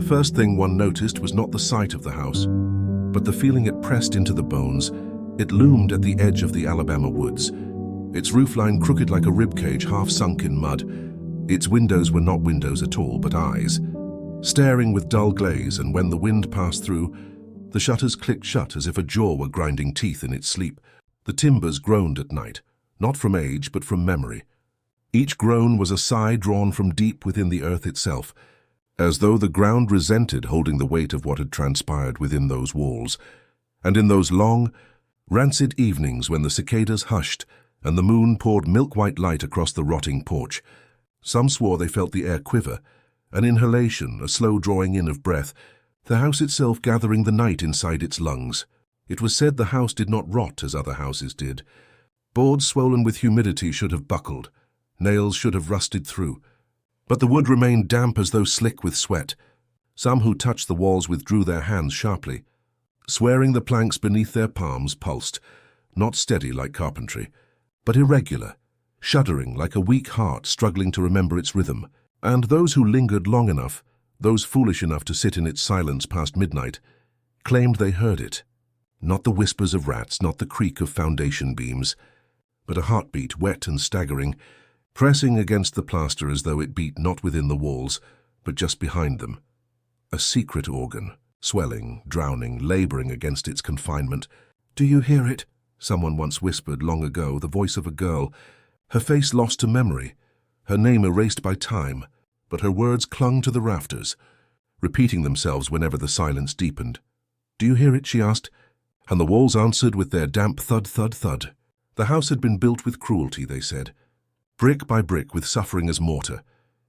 first thing one noticed was not the sight of the house, but the feeling it pressed into the bones. It loomed at the edge of the Alabama woods, its roofline crooked like a ribcage half sunk in mud. Its windows were not windows at all, but eyes, staring with dull glaze, and when the wind passed through, the shutters clicked shut as if a jaw were grinding teeth in its sleep. The timbers groaned at night, not from age but from memory. Each groan was a sigh drawn from deep within the earth itself, as though the ground resented holding the weight of what had transpired within those walls. And in those long, rancid evenings when the cicadas hushed and the moon poured milk-white light across the rotting porch, some swore they felt the air quiver, an inhalation, a slow drawing in of breath, the house itself gathering the night inside its lungs. It was said the house did not rot as other houses did. Boards swollen with humidity should have buckled, nails should have rusted through, but the wood remained damp as though slick with sweat. Some who touched the walls withdrew their hands sharply, swearing the planks beneath their palms pulsed, not steady like carpentry, but irregular, shuddering like a weak heart struggling to remember its rhythm. And those who lingered long enough, those foolish enough to sit in its silence past midnight, claimed they heard it. Not the whispers of rats, not the creak of foundation beams, but a heartbeat wet and staggering, pressing against the plaster as though it beat not within the walls, but just behind them. A secret organ, swelling, drowning, laboring against its confinement. "Do you hear it?" someone once whispered long ago, the voice of a girl, her face lost to memory, her name erased by time, but her words clung to the rafters, repeating themselves whenever the silence deepened. "Do you hear it?" she asked, and the walls answered with their damp thud, thud, thud. The house had been built with cruelty, they said, brick by brick with suffering as mortar,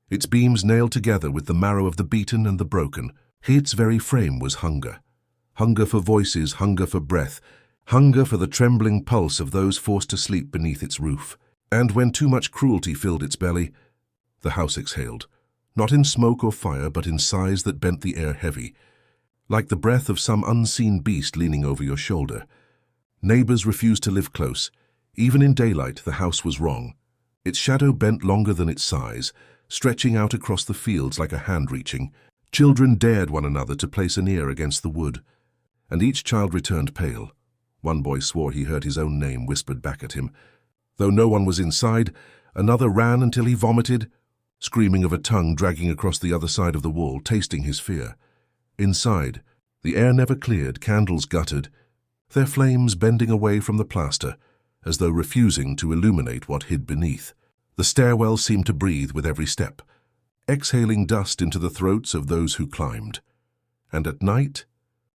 its beams nailed together with the marrow of the beaten and the broken. Its very frame was hunger. Hunger for voices, hunger for breath, hunger for the trembling pulse of those forced to sleep beneath its roof. And when too much cruelty filled its belly, the house exhaled, not in smoke or fire, but in sighs that bent the air heavy, like the breath of some unseen beast leaning over your shoulder. Neighbors refused to live close. Even in daylight, the house was wrong. Its shadow bent longer than its size, stretching out across the fields like a hand reaching. Children dared one another to place an ear against the wood, and each child returned pale. One boy swore he heard his own name whispered back at him. Though no one was inside, another ran until he vomited, screaming of a tongue dragging across the other side of the wall, tasting his fear. Inside, the air never cleared, candles guttered, their flames bending away from the plaster, as though refusing to illuminate what hid beneath. The stairwell seemed to breathe with every step, exhaling dust into the throats of those who climbed. And at night,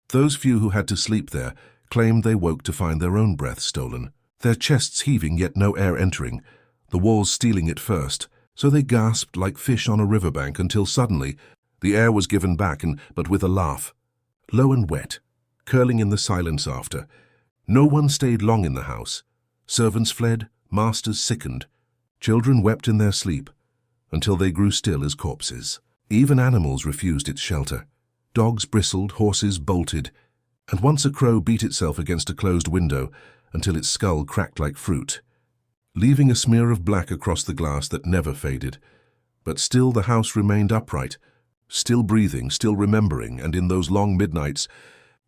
those few who had to sleep there claimed they woke to find their own breath stolen, their chests heaving yet no air entering, the walls stealing it first. So they gasped like fish on a riverbank until suddenly the air was given back, but with a laugh, low and wet, curling in the silence after. No one stayed long in the house. Servants fled, masters sickened, children wept in their sleep, until they grew still as corpses. Even animals refused its shelter. Dogs bristled, horses bolted, and once a crow beat itself against a closed window until its skull cracked like fruit, leaving a smear of black across the glass that never faded. But still the house remained upright, still breathing, still remembering, and in those long midnights,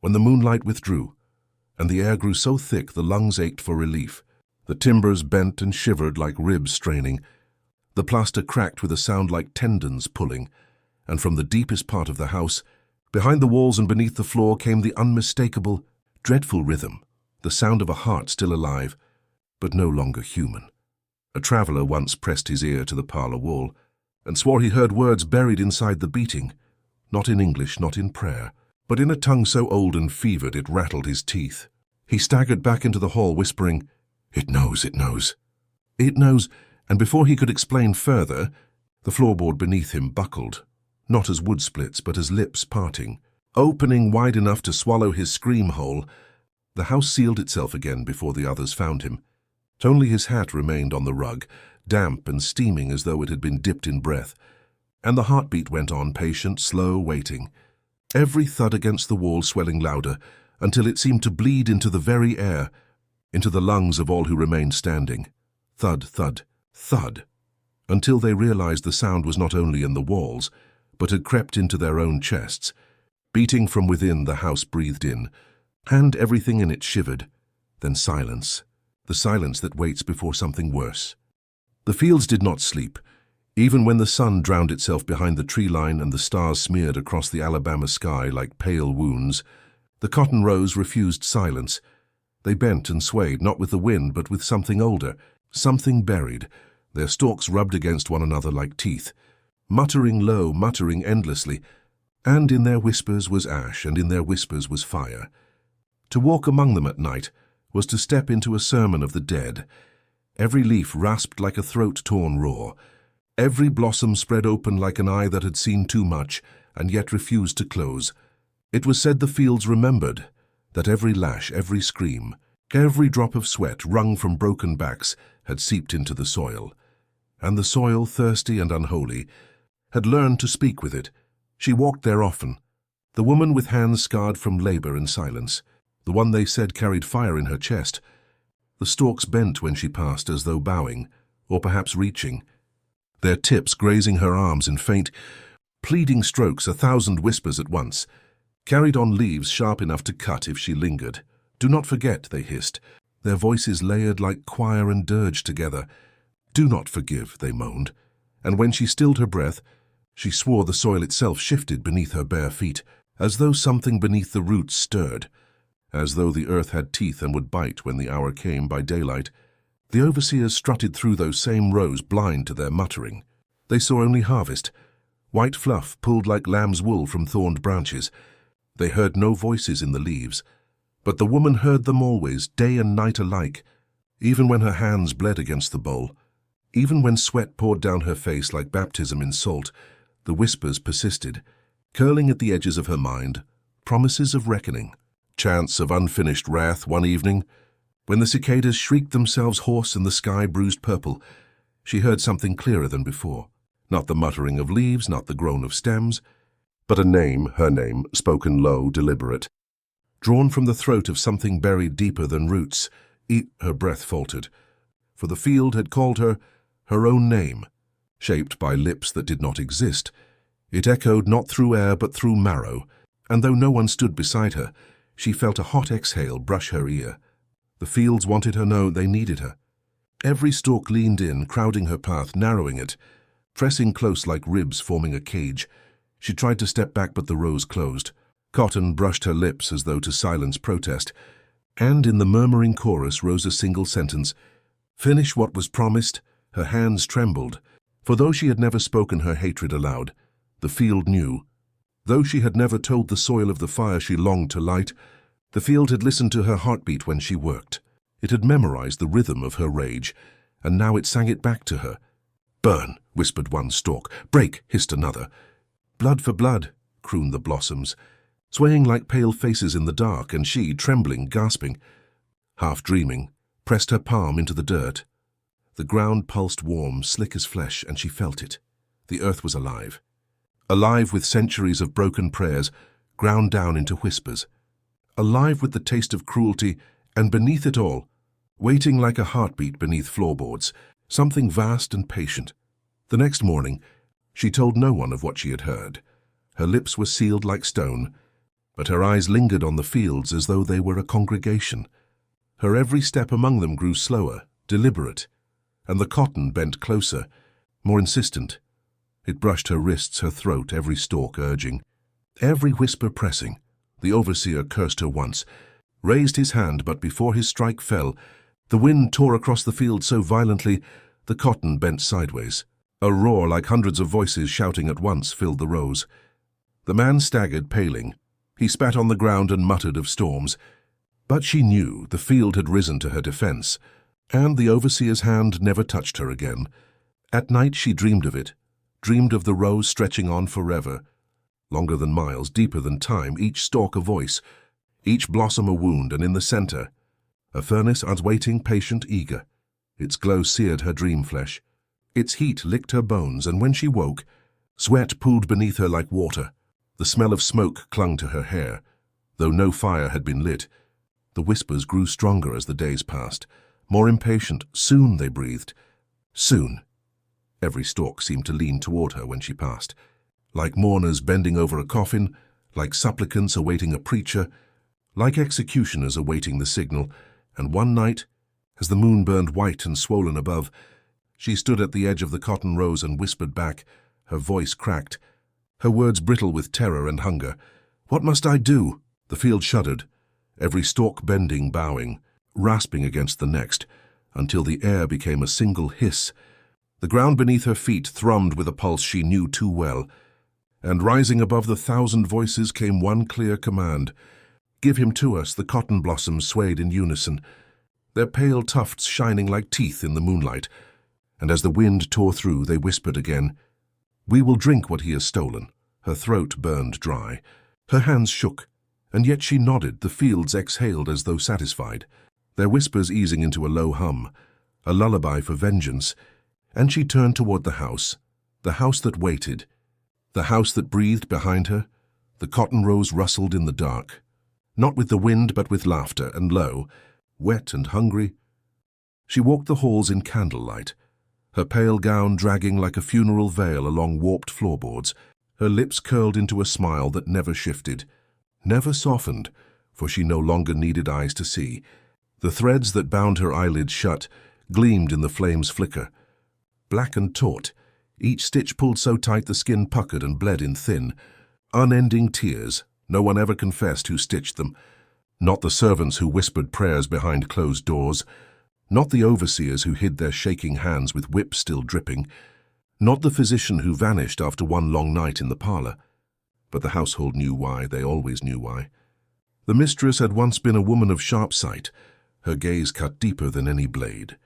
when the moonlight withdrew, and the air grew so thick the lungs ached for relief, the timbers bent and shivered like ribs straining, the plaster cracked with a sound like tendons pulling, and from the deepest part of the house, behind the walls and beneath the floor, came the unmistakable, dreadful rhythm, the sound of a heart still alive, but no longer human. A traveler once pressed his ear to the parlor wall and swore he heard words buried inside the beating, not in English, not in prayer, but in a tongue so old and fevered it rattled his teeth. He staggered back into the hall, whispering, "It knows, it knows. It knows," and before he could explain further, the floorboard beneath him buckled, not as wood splits, but as lips parting, opening wide enough to swallow his scream hole. The house sealed itself again before the others found him. Only his hat remained on the rug, damp and steaming as though it had been dipped in breath, and the heartbeat went on, patient, slow, waiting, every thud against the wall swelling louder, until it seemed to bleed into the very air, into the lungs of all who remained standing. Thud, thud, thud, until they realized the sound was not only in the walls, but had crept into their own chests. Beating from within, the house breathed in, and everything in it shivered. Then silence, the silence that waits before something worse. The fields did not sleep, even when the sun drowned itself behind the tree line and the stars smeared across the Alabama sky like pale wounds. The cotton rows refused silence. They bent and swayed, not with the wind, but with something older, something buried. Their stalks rubbed against one another like teeth, muttering low, muttering endlessly, and in their whispers was ash, and in their whispers was fire. To walk among them at night was to step into a sermon of the dead. Every leaf rasped like a throat-torn roar. Every blossom spread open like an eye that had seen too much and yet refused to close. It was said the fields remembered, that every lash, every scream, every drop of sweat wrung from broken backs had seeped into the soil. And the soil, thirsty and unholy, had learned to speak with it. She walked there often, the woman with hands scarred from labor and silence, the one they said carried fire in her chest. The stalks bent when she passed as though bowing, or perhaps reaching, their tips grazing her arms in faint, pleading strokes, 1,000 whispers at once, carried on leaves sharp enough to cut if she lingered. Do not forget, they hissed, their voices layered like choir and dirge together. Do not forgive, they moaned, and when she stilled her breath, she swore the soil itself shifted beneath her bare feet, as though something beneath the roots stirred, as though the earth had teeth and would bite when the hour came by daylight. The overseers strutted through those same rows, blind to their muttering. They saw only harvest, white fluff pulled like lamb's wool from thorned branches. They heard no voices in the leaves, but the woman heard them always, day and night alike, even when her hands bled against the bowl, even when sweat poured down her face like baptism in salt. The whispers persisted, curling at the edges of her mind, promises of reckoning, chants of unfinished wrath. One evening, when the cicadas shrieked themselves hoarse and the sky bruised purple, she heard something clearer than before. Not the muttering of leaves, not the groan of stems, but a name, her name, spoken low, deliberate, drawn from the throat of something buried deeper than roots. Her breath faltered, for the field had called her own name, shaped by lips that did not exist. It echoed not through air but through marrow, and though no one stood beside her, she felt a hot exhale brush her ear. The fields wanted her, no, they needed her. Every stalk leaned in, crowding her path, narrowing it, pressing close like ribs forming a cage. She tried to step back, but the rows closed. Cotton brushed her lips as though to silence protest, and in the murmuring chorus rose a single sentence. Finish what was promised. Her hands trembled, for though she had never spoken her hatred aloud, the field knew. Though she had never told the soil of the fire she longed to light, the field had listened to her heartbeat when she worked. It had memorized the rhythm of her rage, and now it sang it back to her. Burn, whispered one stalk. Break, hissed another. Blood for blood, crooned the blossoms, swaying like pale faces in the dark, and she, trembling, gasping, half dreaming, pressed her palm into the dirt. The ground pulsed warm, slick as flesh, and she felt it. The earth was alive. Alive with centuries of broken prayers, ground down into whispers. Alive with the taste of cruelty, and beneath it all, waiting like a heartbeat beneath floorboards, something vast and patient. The next morning, she told no one of what she had heard. Her lips were sealed like stone, but her eyes lingered on the fields as though they were a congregation. Her every step among them grew slower, deliberate, and the cotton bent closer, more insistent. It brushed her wrists, her throat, every stalk urging, every whisper pressing. The overseer cursed her once, raised his hand, but before his strike fell, the wind tore across the field so violently the cotton bent sideways. A roar like hundreds of voices shouting at once filled the rows. The man staggered, paling. He spat on the ground and muttered of storms. But she knew the field had risen to her defense, and the overseer's hand never touched her again. At night she dreamed of it, dreamed of the rows stretching on forever, longer than miles, deeper than time, each stalk a voice, each blossom a wound, and in the center, a furnace unwaiting, patient, eager. Its glow seared her dream flesh. Its heat licked her bones, and when she woke, sweat pooled beneath her like water. The smell of smoke clung to her hair. Though no fire had been lit, the whispers grew stronger as the days passed, more impatient. Soon, they breathed. Soon. Every stalk seemed to lean toward her when she passed, like mourners bending over a coffin, like supplicants awaiting a preacher, like executioners awaiting the signal. And one night, as the moon burned white and swollen above, she stood at the edge of the cotton rows and whispered back, her voice cracked, her words brittle with terror and hunger. "What must I do?" The field shuddered, every stalk bending, bowing, rasping against the next, until the air became a single hiss. The ground beneath her feet thrummed with a pulse she knew too well, and rising above the thousand voices came one clear command. "Give him to us." The cotton blossoms swayed in unison, their pale tufts shining like teeth in the moonlight, and as the wind tore through, they whispered again, "We will drink what he has stolen." Her throat burned dry. Her hands shook, and yet she nodded. The fields exhaled as though satisfied, their whispers easing into a low hum, a lullaby for vengeance. And she turned toward the house that waited, the house that breathed behind her. The cotton rows rustled in the dark, not with the wind but with laughter, and lo, wet and hungry, she walked the halls in candlelight, her pale gown dragging like a funeral veil along warped floorboards, her lips curled into a smile that never shifted, never softened, for she no longer needed eyes to see. The threads that bound her eyelids shut gleamed in the flame's flicker, black and taut, each stitch pulled so tight the skin puckered and bled in thin, unending tears. No one ever confessed who stitched them, not the servants who whispered prayers behind closed doors, not the overseers who hid their shaking hands with whips still dripping, not the physician who vanished after one long night in the parlor. But the household knew why. They always knew why. The mistress had once been a woman of sharp sight, her gaze cut deeper than any blade.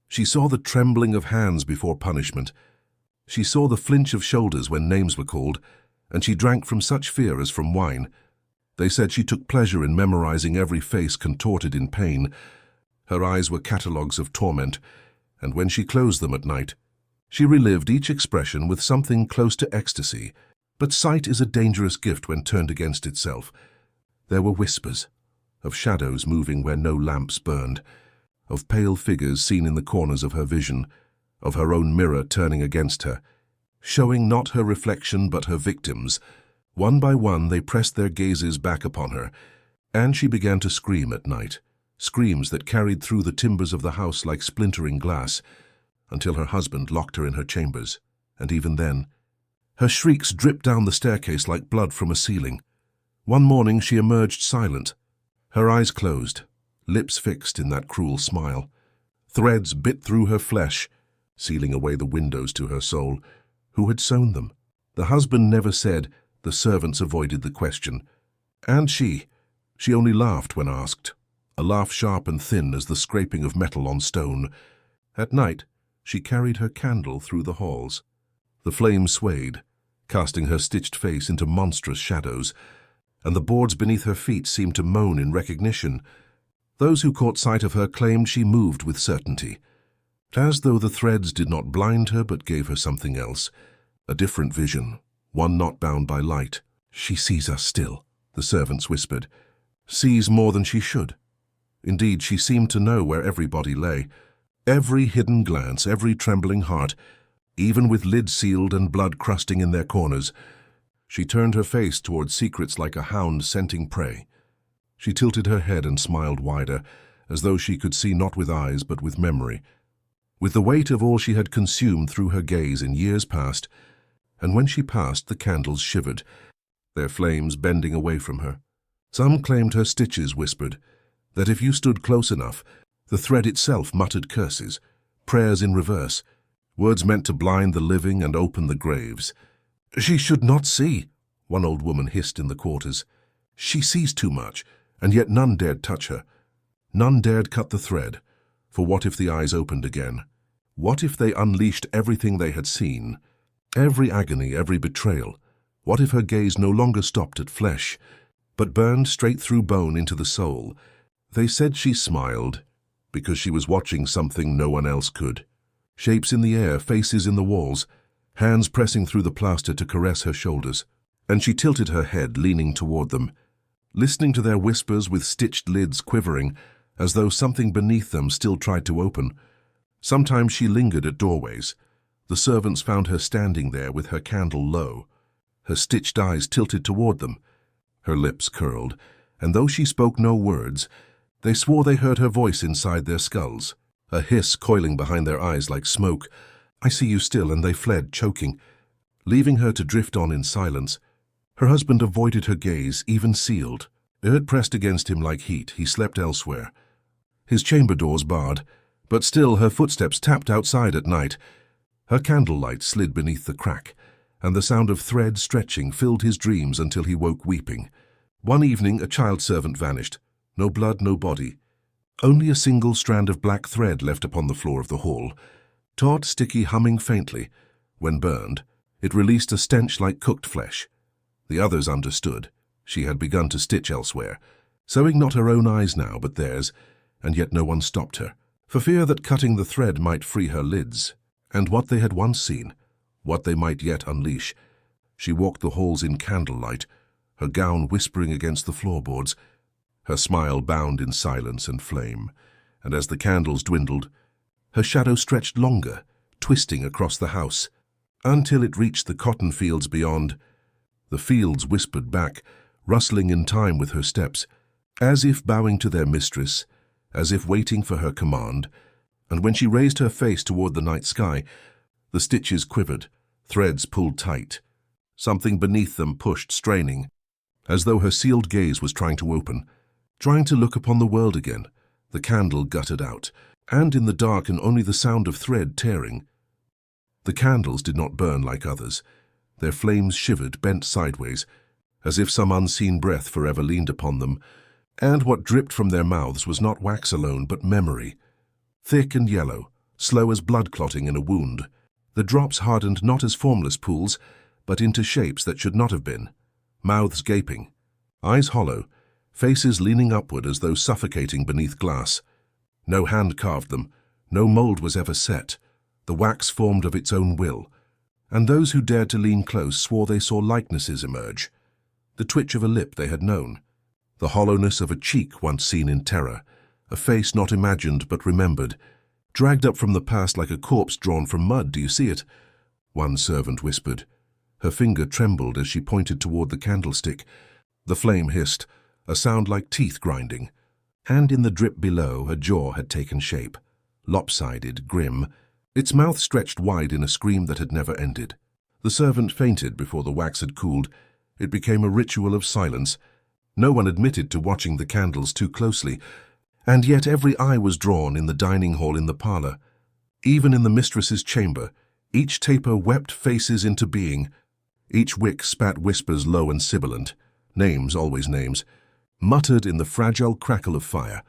She saw the trembling of hands before punishment. She saw the flinch of shoulders when names were called, and she drank from such fear as from wine. They said she took pleasure in memorizing every face contorted in pain. Her eyes were catalogues of torment, and when she closed them at night, she relived each expression with something close to ecstasy. But sight is a dangerous gift when turned against itself. There were whispers, of shadows moving where no lamps burned, of pale figures seen in the corners of her vision, of her own mirror turning against her, showing not her reflection but her victims. One by one they pressed their gazes back upon her, and she began to scream at night, screams that carried through the timbers of the house like splintering glass, until her husband locked her in her chambers, and even then, her shrieks dripped down the staircase like blood from a ceiling. One morning she emerged silent, her eyes closed, lips fixed in that cruel smile. Threads bit through her flesh, sealing away the windows to her soul. Who had sewn them? The husband never said, the servants avoided the question. And she only laughed when asked, a laugh sharp and thin as the scraping of metal on stone. At night, she carried her candle through the halls. The flame swayed, casting her stitched face into monstrous shadows, and the boards beneath her feet seemed to moan in recognition. Those who caught sight of her claimed she moved with certainty, as though the threads did not blind her but gave her something else, a different vision, one not bound by light. "She sees us still," the servants whispered, "sees more than she should." Indeed, she seemed to know where everybody lay, every hidden glance, every trembling heart, even with lids sealed and blood crusting in their corners. She turned her face towards secrets like a hound scenting prey. She tilted her head and smiled wider, as though she could see not with eyes but with memory, with the weight of all she had consumed through her gaze in years past. And when she passed, the candles shivered, their flames bending away from her. Some claimed her stitches whispered, that if you stood close enough, the thread itself muttered curses, prayers in reverse, words meant to blind the living and open the graves. "She should not see," one old woman hissed in the quarters. "She sees too much," and yet none dared touch her. None dared cut the thread, for what if the eyes opened again? What if they unleashed everything they had seen? Every agony, every betrayal. What if her gaze no longer stopped at flesh, but burned straight through bone into the soul? They said she smiled, because she was watching something no one else could. Shapes in the air, faces in the walls, hands pressing through the plaster to caress her shoulders. And she tilted her head, leaning toward them, listening to their whispers with stitched lids quivering, as though something beneath them still tried to open. Sometimes she lingered at doorways. The servants found her standing there with her candle low, her stitched eyes tilted toward them. Her lips curled, and though she spoke no words, they swore they heard her voice inside their skulls, a hiss coiling behind their eyes like smoke. "I see you still," and they fled, choking, leaving her to drift on in silence. Her husband avoided her gaze, even sealed. It pressed against him like heat. He slept elsewhere, his chamber doors barred, but still her footsteps tapped outside at night. Her candlelight slid beneath the crack, and the sound of thread stretching filled his dreams until he woke weeping. One evening, a child servant vanished. No blood, no body. Only a single strand of black thread left upon the floor of the hall, taut, sticky, humming faintly. When burned, it released a stench like cooked flesh. The others understood. She had begun to stitch elsewhere, sewing not her own eyes now, but theirs, and yet no one stopped her, for fear that cutting the thread might free her lids, and what they had once seen, what they might yet unleash. She walked the halls in candlelight, her gown whispering against the floorboards, her smile bound in silence and flame, and as the candles dwindled, her shadow stretched longer, twisting across the house, until it reached the cotton fields beyond. The fields whispered back, rustling in time with her steps, as if bowing to their mistress, as if waiting for her command, and when she raised her face toward the night sky, the stitches quivered, threads pulled tight. Something beneath them pushed, straining, as though her sealed gaze was trying to open, trying to look upon the world again. The candle guttered out, and in the dark and only the sound of thread tearing. The candles did not burn like others. Their flames shivered, bent sideways, as if some unseen breath forever leaned upon them, and what dripped from their mouths was not wax alone, but memory. Thick and yellow, slow as blood clotting in a wound. The drops hardened not as formless pools, but into shapes that should not have been. Mouths gaping, eyes hollow, faces leaning upward as though suffocating beneath glass. No hand carved them, no mold was ever set. The wax formed of its own will, and those who dared to lean close swore they saw likenesses emerge. The twitch of a lip they had known, the hollowness of a cheek once seen in terror, a face not imagined but remembered, dragged up from the past like a corpse drawn from mud. "Do you see it?" one servant whispered. Her finger trembled as she pointed toward the candlestick. The flame hissed, a sound like teeth grinding, and in the drip below a jaw had taken shape, lopsided, grim. Its mouth stretched wide in a scream that had never ended. The servant fainted before the wax had cooled. It became a ritual of silence. No one admitted to watching the candles too closely, and yet every eye was drawn in the dining hall, in the parlor. Even in the mistress's chamber, each taper wept faces into being. Each wick spat whispers low and sibilant, names, always names, muttered in the fragile crackle of fire.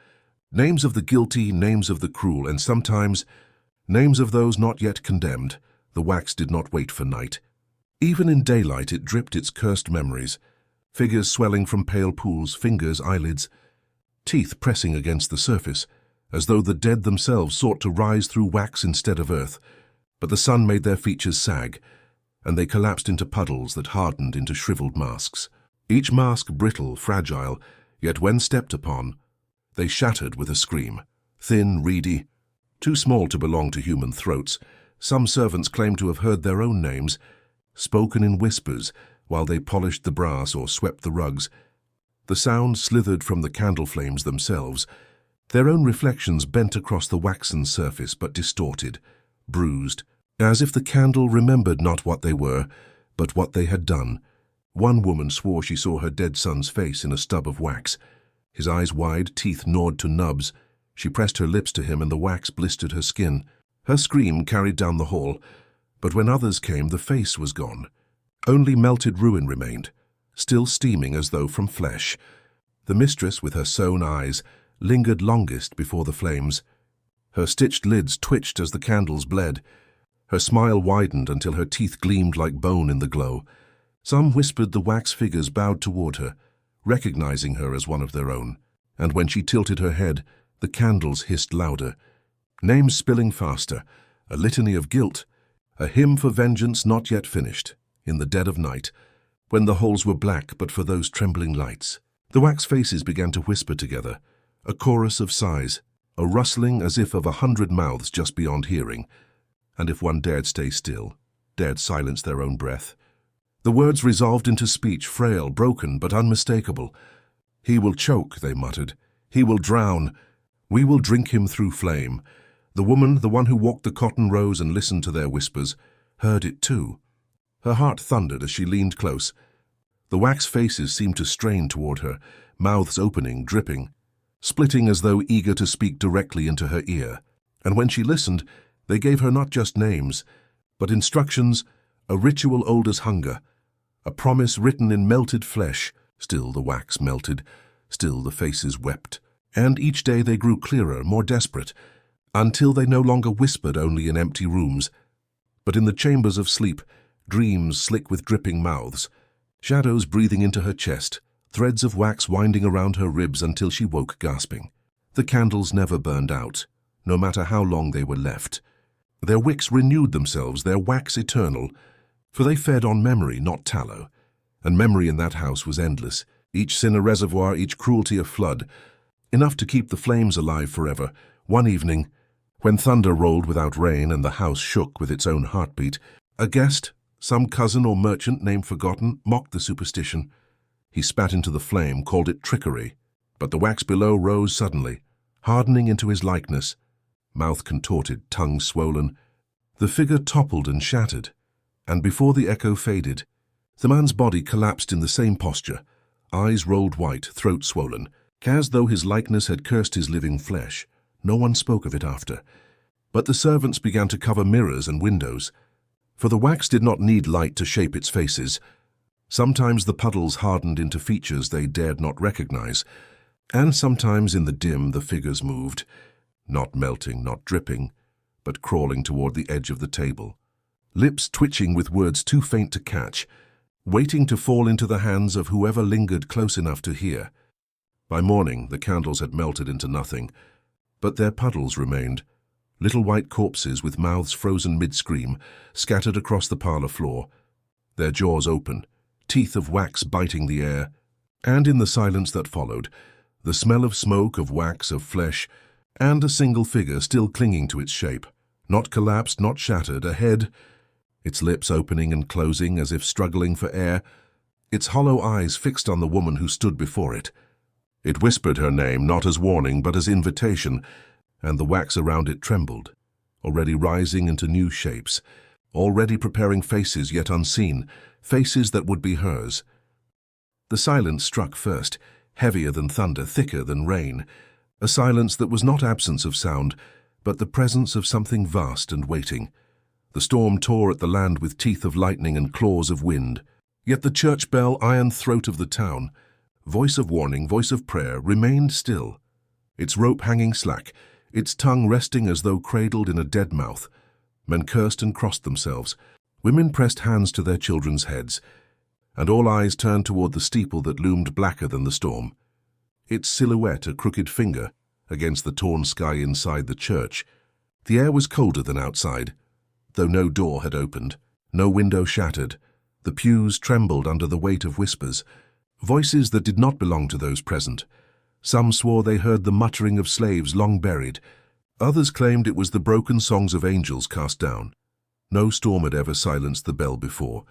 Names of the guilty, names of the cruel, and sometimes names of those not yet condemned. The wax did not wait for night. Even in daylight it dripped its cursed memories, figures swelling from pale pools, fingers, eyelids, teeth pressing against the surface, as though the dead themselves sought to rise through wax instead of earth. But the sun made their features sag, and they collapsed into puddles that hardened into shriveled masks. Each mask brittle, fragile, yet when stepped upon, they shattered with a scream. Thin, reedy, too small to belong to human throats, some servants claimed to have heard their own names, spoken in whispers while they polished the brass or swept the rugs. The sound slithered from the candle flames themselves, their own reflections bent across the waxen surface but distorted, bruised, as if the candle remembered not what they were, but what they had done. One woman swore she saw her dead son's face in a stub of wax. His eyes wide, teeth gnawed to nubs. She pressed her lips to him and the wax blistered her skin. Her scream carried down the hall, but when others came, the face was gone. Only melted ruin remained, still steaming as though from flesh. The mistress, with her sewn eyes, lingered longest before the flames. Her stitched lids twitched as the candles bled. Her smile widened until her teeth gleamed like bone in the glow. Some whispered the wax figures bowed toward her, recognizing her as one of their own. And when she tilted her head, the candles hissed louder. Names spilling faster, a litany of guilt, a hymn for vengeance not yet finished, in the dead of night, when the halls were black but for those trembling lights. The wax faces began to whisper together, a chorus of sighs, a rustling as if of 100 mouths just beyond hearing, and if one dared stay still, dared silence their own breath. The words resolved into speech, frail, broken, but unmistakable. "He will choke," they muttered. "He will drown. We will drink him through flame." The woman, the one who walked the cotton rows and listened to their whispers, heard it too. Her heart thundered as she leaned close. The wax faces seemed to strain toward her, mouths opening, dripping, splitting as though eager to speak directly into her ear. And when she listened, they gave her not just names, but instructions, a ritual old as hunger, a promise written in melted flesh. Still the wax melted, still the faces wept, and each day they grew clearer, more desperate, until they no longer whispered only in empty rooms, but in the chambers of sleep, dreams slick with dripping mouths, shadows breathing into her chest, threads of wax winding around her ribs until she woke gasping. The candles never burned out, no matter how long they were left. Their wicks renewed themselves, their wax eternal, for they fed on memory, not tallow. And memory in that house was endless, each sin a reservoir, each cruelty a flood, enough to keep the flames alive forever. One evening, when thunder rolled without rain and the house shook with its own heartbeat, a guest, some cousin or merchant name forgotten, mocked the superstition. He spat into the flame, called it trickery, but the wax below rose suddenly, hardening into his likeness, mouth contorted, tongue swollen. The figure toppled and shattered, and before the echo faded, the man's body collapsed in the same posture, eyes rolled white, throat swollen, as though his likeness had cursed his living flesh. No one spoke of it after, but the servants began to cover mirrors and windows, for the wax did not need light to shape its faces. Sometimes the puddles hardened into features they dared not recognize, and sometimes in the dim the figures moved, not melting, not dripping, but crawling toward the edge of the table, lips twitching with words too faint to catch, waiting to fall into the hands of whoever lingered close enough to hear. By morning the candles had melted into nothing, but their puddles remained, little white corpses with mouths frozen mid-scream, scattered across the parlor floor, their jaws open, teeth of wax biting the air, and in the silence that followed, the smell of smoke, of wax, of flesh, and a single figure still clinging to its shape, not collapsed, not shattered, a head, its lips opening and closing as if struggling for air, its hollow eyes fixed on the woman who stood before it. It whispered her name, not as warning, but as invitation, and the wax around it trembled, already rising into new shapes, already preparing faces yet unseen, faces that would be hers. The silence struck first, heavier than thunder, thicker than rain, a silence that was not absence of sound, but the presence of something vast and waiting. The storm tore at the land with teeth of lightning and claws of wind, yet the church bell, iron throat of the town, voice of warning, voice of prayer, remained still, its rope hanging slack, its tongue resting as though cradled in a dead mouth. Men cursed and crossed themselves. Women pressed hands to their children's heads, and all eyes turned toward the steeple that loomed blacker than the storm, its silhouette a crooked finger against the torn sky inside the church. The air was colder than outside, though no door had opened, no window shattered. The pews trembled under the weight of whispers, voices that did not belong to those present. Some swore they heard the muttering of slaves long buried. Others claimed it was the broken songs of angels cast down. No storm had ever silenced the bell before,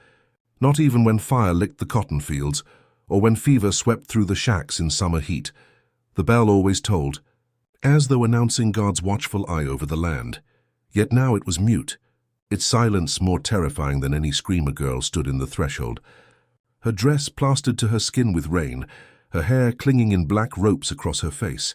not even when fire licked the cotton fields or when fever swept through the shacks in summer heat. The bell always tolled, as though announcing God's watchful eye over the land. Yet now it was mute, its silence more terrifying than any scream. A girl stood in the threshold, her dress plastered to her skin with rain, her hair clinging in black ropes across her face.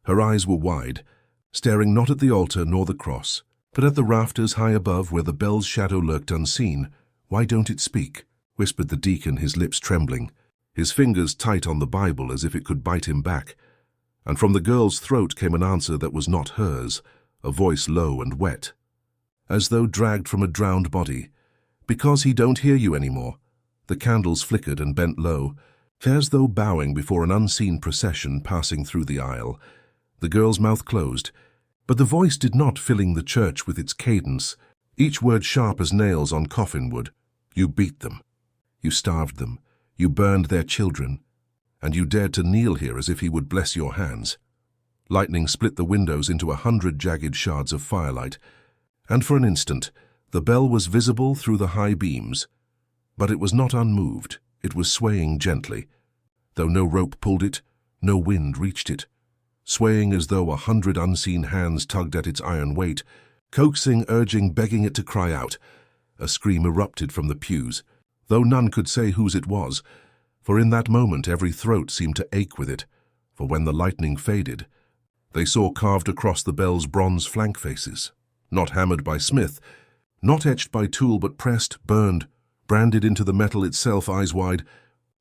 Her eyes were wide, staring not at the altar nor the cross, but at the rafters high above where the bell's shadow lurked unseen. "Why don't it speak?" whispered the deacon, his lips trembling, his fingers tight on the Bible as if it could bite him back. And from the girl's throat came an answer that was not hers, a voice low and wet, as though dragged from a drowned body. "Because he don't hear you anymore." The candles flickered and bent low, as though bowing before an unseen procession passing through the aisle. The girl's mouth closed, but the voice did not, filling the church with its cadence, each word sharp as nails on coffin wood. "You beat them. You starved them. You burned their children. And you dared to kneel here as if he would bless your hands." Lightning split the windows into 100 jagged shards of firelight, and for an instant the bell was visible through the high beams. But it was not unmoved. It was swaying gently. Though no rope pulled it, no wind reached it. Swaying as though 100 unseen hands tugged at its iron weight, coaxing, urging, begging it to cry out. A scream erupted from the pews, though none could say whose it was, for in that moment every throat seemed to ache with it, for when the lightning faded, they saw carved across the bell's bronze flank faces, not hammered by smith, not etched by tool, but pressed, burned, branded into the metal itself, eyes wide,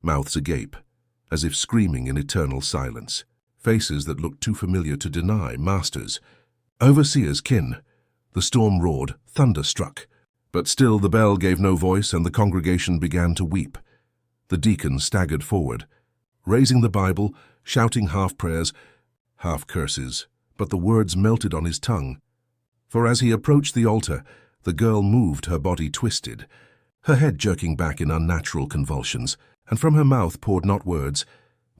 mouths agape, as if screaming in eternal silence. Faces that looked too familiar to deny, masters, overseers, kin. The storm roared, thunder struck. But still the bell gave no voice, and the congregation began to weep. The deacon staggered forward, raising the Bible, shouting half-prayers, half-curses, but the words melted on his tongue. For as he approached the altar, the girl moved, her body twisted, her head jerking back in unnatural convulsions, and from her mouth poured not words,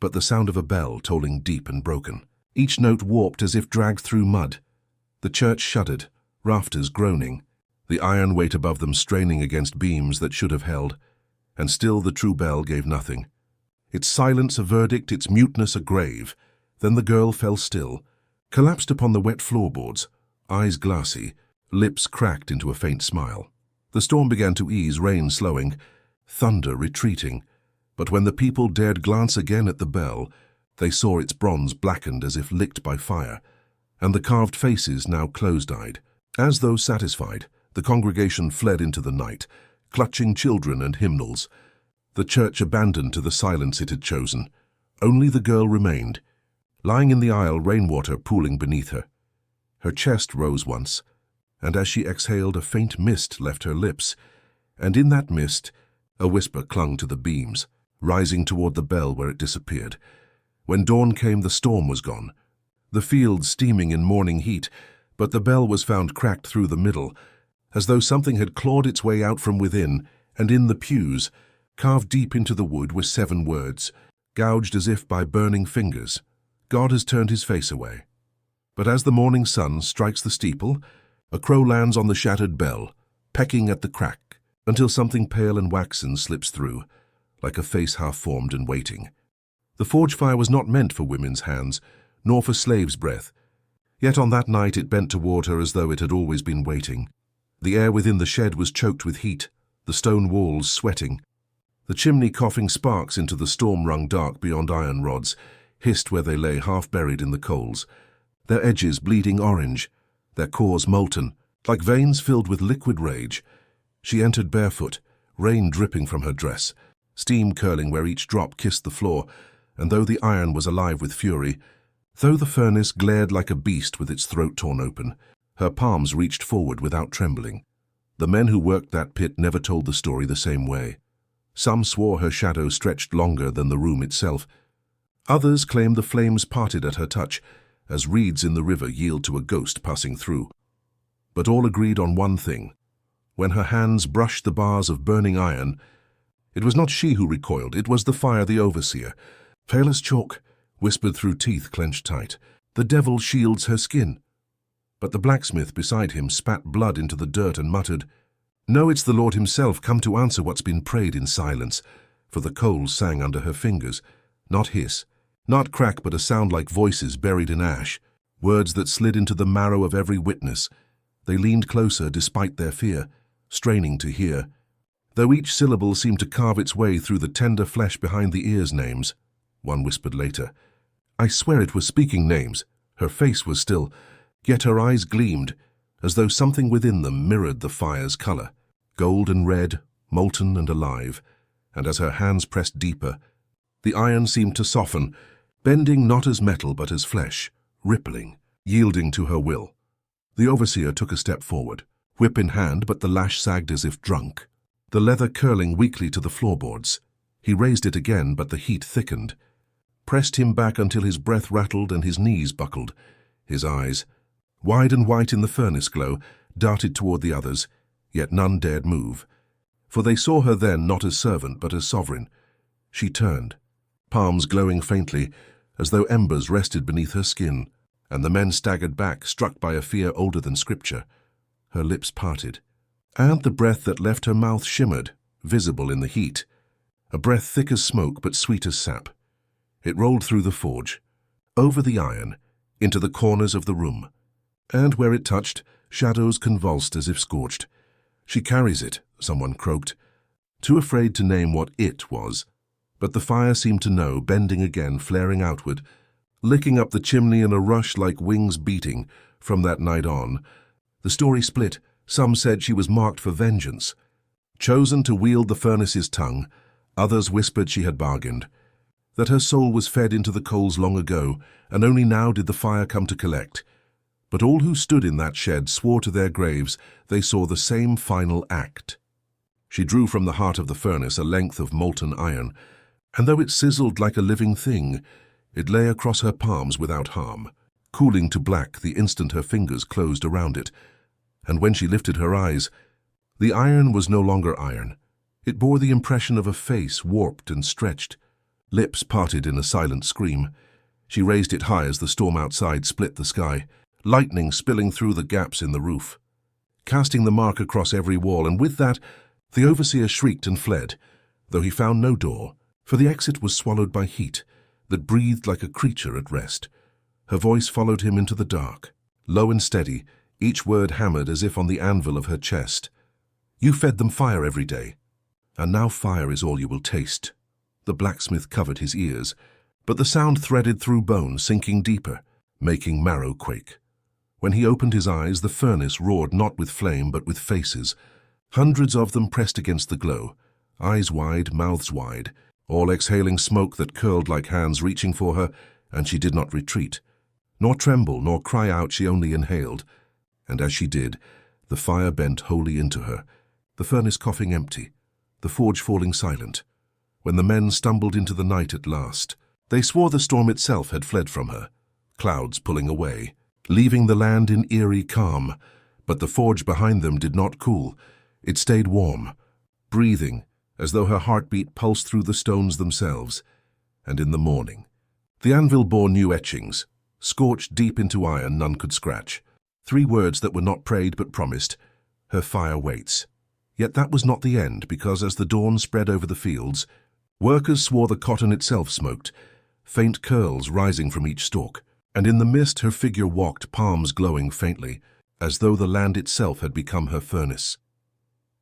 but the sound of a bell tolling deep and broken, each note warped as if dragged through mud. The church shuddered, rafters groaning, the iron weight above them straining against beams that should have held, and still the true bell gave nothing. Its silence a verdict, its muteness a grave. Then the girl fell still, collapsed upon the wet floorboards, eyes glassy, lips cracked into a faint smile. The storm began to ease, rain slowing, thunder retreating, but when the people dared glance again at the bell, they saw its bronze blackened as if licked by fire, and the carved faces now closed-eyed. As though satisfied, the congregation fled into the night, clutching children and hymnals. The church abandoned to the silence it had chosen. Only the girl remained, lying in the aisle, rainwater pooling beneath her. Her chest rose once, and as she exhaled a faint mist left her lips, and in that mist a whisper clung to the beams, rising toward the bell where it disappeared. When dawn came, the storm was gone, the fields steaming in morning heat, but the bell was found cracked through the middle, as though something had clawed its way out from within, and in the pews, carved deep into the wood, were 7 words, gouged as if by burning fingers. God has turned his face away. But as the morning sun strikes the steeple, a crow lands on the shattered bell, pecking at the crack, until something pale and waxen slips through, like a face half-formed and waiting. The forge fire was not meant for women's hands, nor for slaves' breath. Yet on that night it bent toward her as though it had always been waiting. The air within the shed was choked with heat, the stone walls sweating. The chimney coughing sparks into the storm-wrung dark beyond iron rods, hissed where they lay half-buried in the coals, their edges bleeding orange, their cores molten, like veins filled with liquid rage. She entered barefoot, rain dripping from her dress, steam curling where each drop kissed the floor, and though the iron was alive with fury, though the furnace glared like a beast with its throat torn open, her palms reached forward without trembling. The men who worked that pit never told the story the same way. Some swore her shadow stretched longer than the room itself. Others claimed the flames parted at her touch, as reeds in the river yield to a ghost passing through. But all agreed on one thing. When her hands brushed the bars of burning iron, it was not she who recoiled, it was the fire, the overseer. Pale as chalk, whispered through teeth clenched tight, "The devil shields her skin." But the blacksmith beside him spat blood into the dirt and muttered, "No, it's the Lord himself come to answer what's been prayed in silence," for the coals sang under her fingers, not hiss, not crack, but a sound like voices buried in ash, words that slid into the marrow of every witness. They leaned closer despite their fear, straining to hear, though each syllable seemed to carve its way through the tender flesh behind the ears. "Names," one whispered later. "I swear it was speaking names." Her face was still, yet her eyes gleamed, as though something within them mirrored the fire's color, gold and red, molten and alive, and as her hands pressed deeper, the iron seemed to soften, bending not as metal but as flesh, rippling, yielding to her will. The overseer took a step forward, whip in hand, but the lash sagged as if drunk, the leather curling weakly to the floorboards. He raised it again, but the heat thickened, pressed him back until his breath rattled and his knees buckled. His eyes, wide and white in the furnace glow, darted toward the others, yet none dared move, for they saw her then not as servant but as sovereign. She turned, palms glowing faintly, as though embers rested beneath her skin, and the men staggered back, struck by a fear older than Scripture. Her lips parted, and the breath that left her mouth shimmered, visible in the heat, a breath thick as smoke but sweet as sap. It rolled through the forge, over the iron, into the corners of the room, and where it touched, shadows convulsed as if scorched. "She carries it," someone croaked, too afraid to name what it was. But the fire seemed to know, bending again, flaring outward, licking up the chimney in a rush like wings beating. From that night on, the story split. Some said she was marked for vengeance, chosen to wield the furnace's tongue. Others whispered she had bargained, that her soul was fed into the coals long ago, and only now did the fire come to collect. But all who stood in that shed swore to their graves they saw the same final act. She drew from the heart of the furnace a length of molten iron, and though it sizzled like a living thing, it lay across her palms without harm, cooling to black the instant her fingers closed around it. And when she lifted her eyes, the iron was no longer iron. It bore the impression of a face warped and stretched, lips parted in a silent scream. She raised it high as the storm outside split the sky, lightning spilling through the gaps in the roof, casting the mark across every wall, and with that, the overseer shrieked and fled, though he found no door, for the exit was swallowed by heat that breathed like a creature at rest. Her voice followed him into the dark, low and steady, each word hammered as if on the anvil of her chest. "You fed them fire every day, and now fire is all you will taste." The blacksmith covered his ears, but the sound threaded through bone, sinking deeper, making marrow quake. When he opened his eyes, the furnace roared not with flame but with faces, hundreds of them pressed against the glow, eyes wide, mouths wide, all exhaling smoke that curled like hands reaching for her, and she did not retreat, nor tremble, nor cry out. She only inhaled, and as she did, the fire bent wholly into her, the furnace coughing empty, the forge falling silent. When the men stumbled into the night at last, they swore the storm itself had fled from her, clouds pulling away, leaving the land in eerie calm. But the forge behind them did not cool. It stayed warm, breathing, as though her heartbeat pulsed through the stones themselves. And in the morning, the anvil bore new etchings, scorched deep into iron none could scratch. 3 words that were not prayed but promised: "Her fire waits." Yet that was not the end, because as the dawn spread over the fields, workers swore the cotton itself smoked, faint curls rising from each stalk, and in the mist her figure walked, palms glowing faintly, as though the land itself had become her furnace.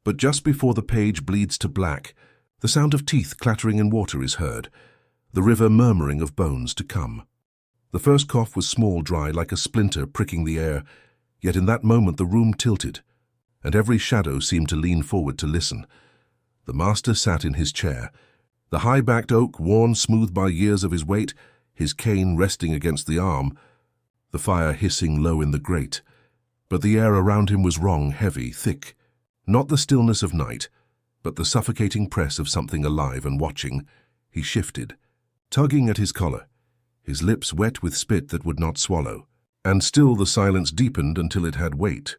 But just before the page bleeds to black, the sound of teeth clattering in water is heard, the river murmuring of bones to come. The first cough was small, dry, like a splinter pricking the air, yet in that moment the room tilted, and every shadow seemed to lean forward to listen. The master sat in his chair, the high-backed oak worn smooth by years of his weight, his cane resting against the arm, the fire hissing low in the grate. But the air around him was wrong, heavy, thick, not the stillness of night, but the suffocating press of something alive and watching. He shifted, tugging at his collar, his lips wet with spit that would not swallow, and still the silence deepened until it had weight,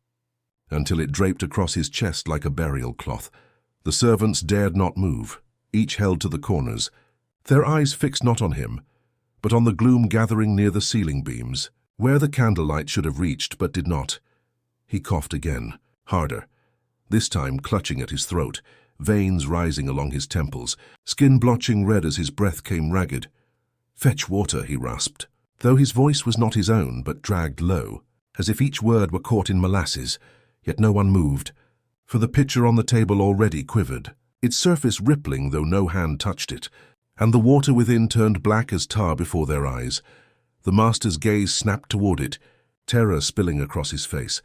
until it draped across his chest like a burial cloth. The servants dared not move, each held to the corners, their eyes fixed not on him, but on the gloom gathering near the ceiling beams, where the candlelight should have reached but did not. He coughed again, harder, this time clutching at his throat, veins rising along his temples, skin blotching red as his breath came ragged. "Fetch water," he rasped, though his voice was not his own but dragged low, as if each word were caught in molasses. Yet no one moved, for the pitcher on the table already quivered, its surface rippling though no hand touched it, and the water within turned black as tar before their eyes. The master's gaze snapped toward it, terror spilling across his face.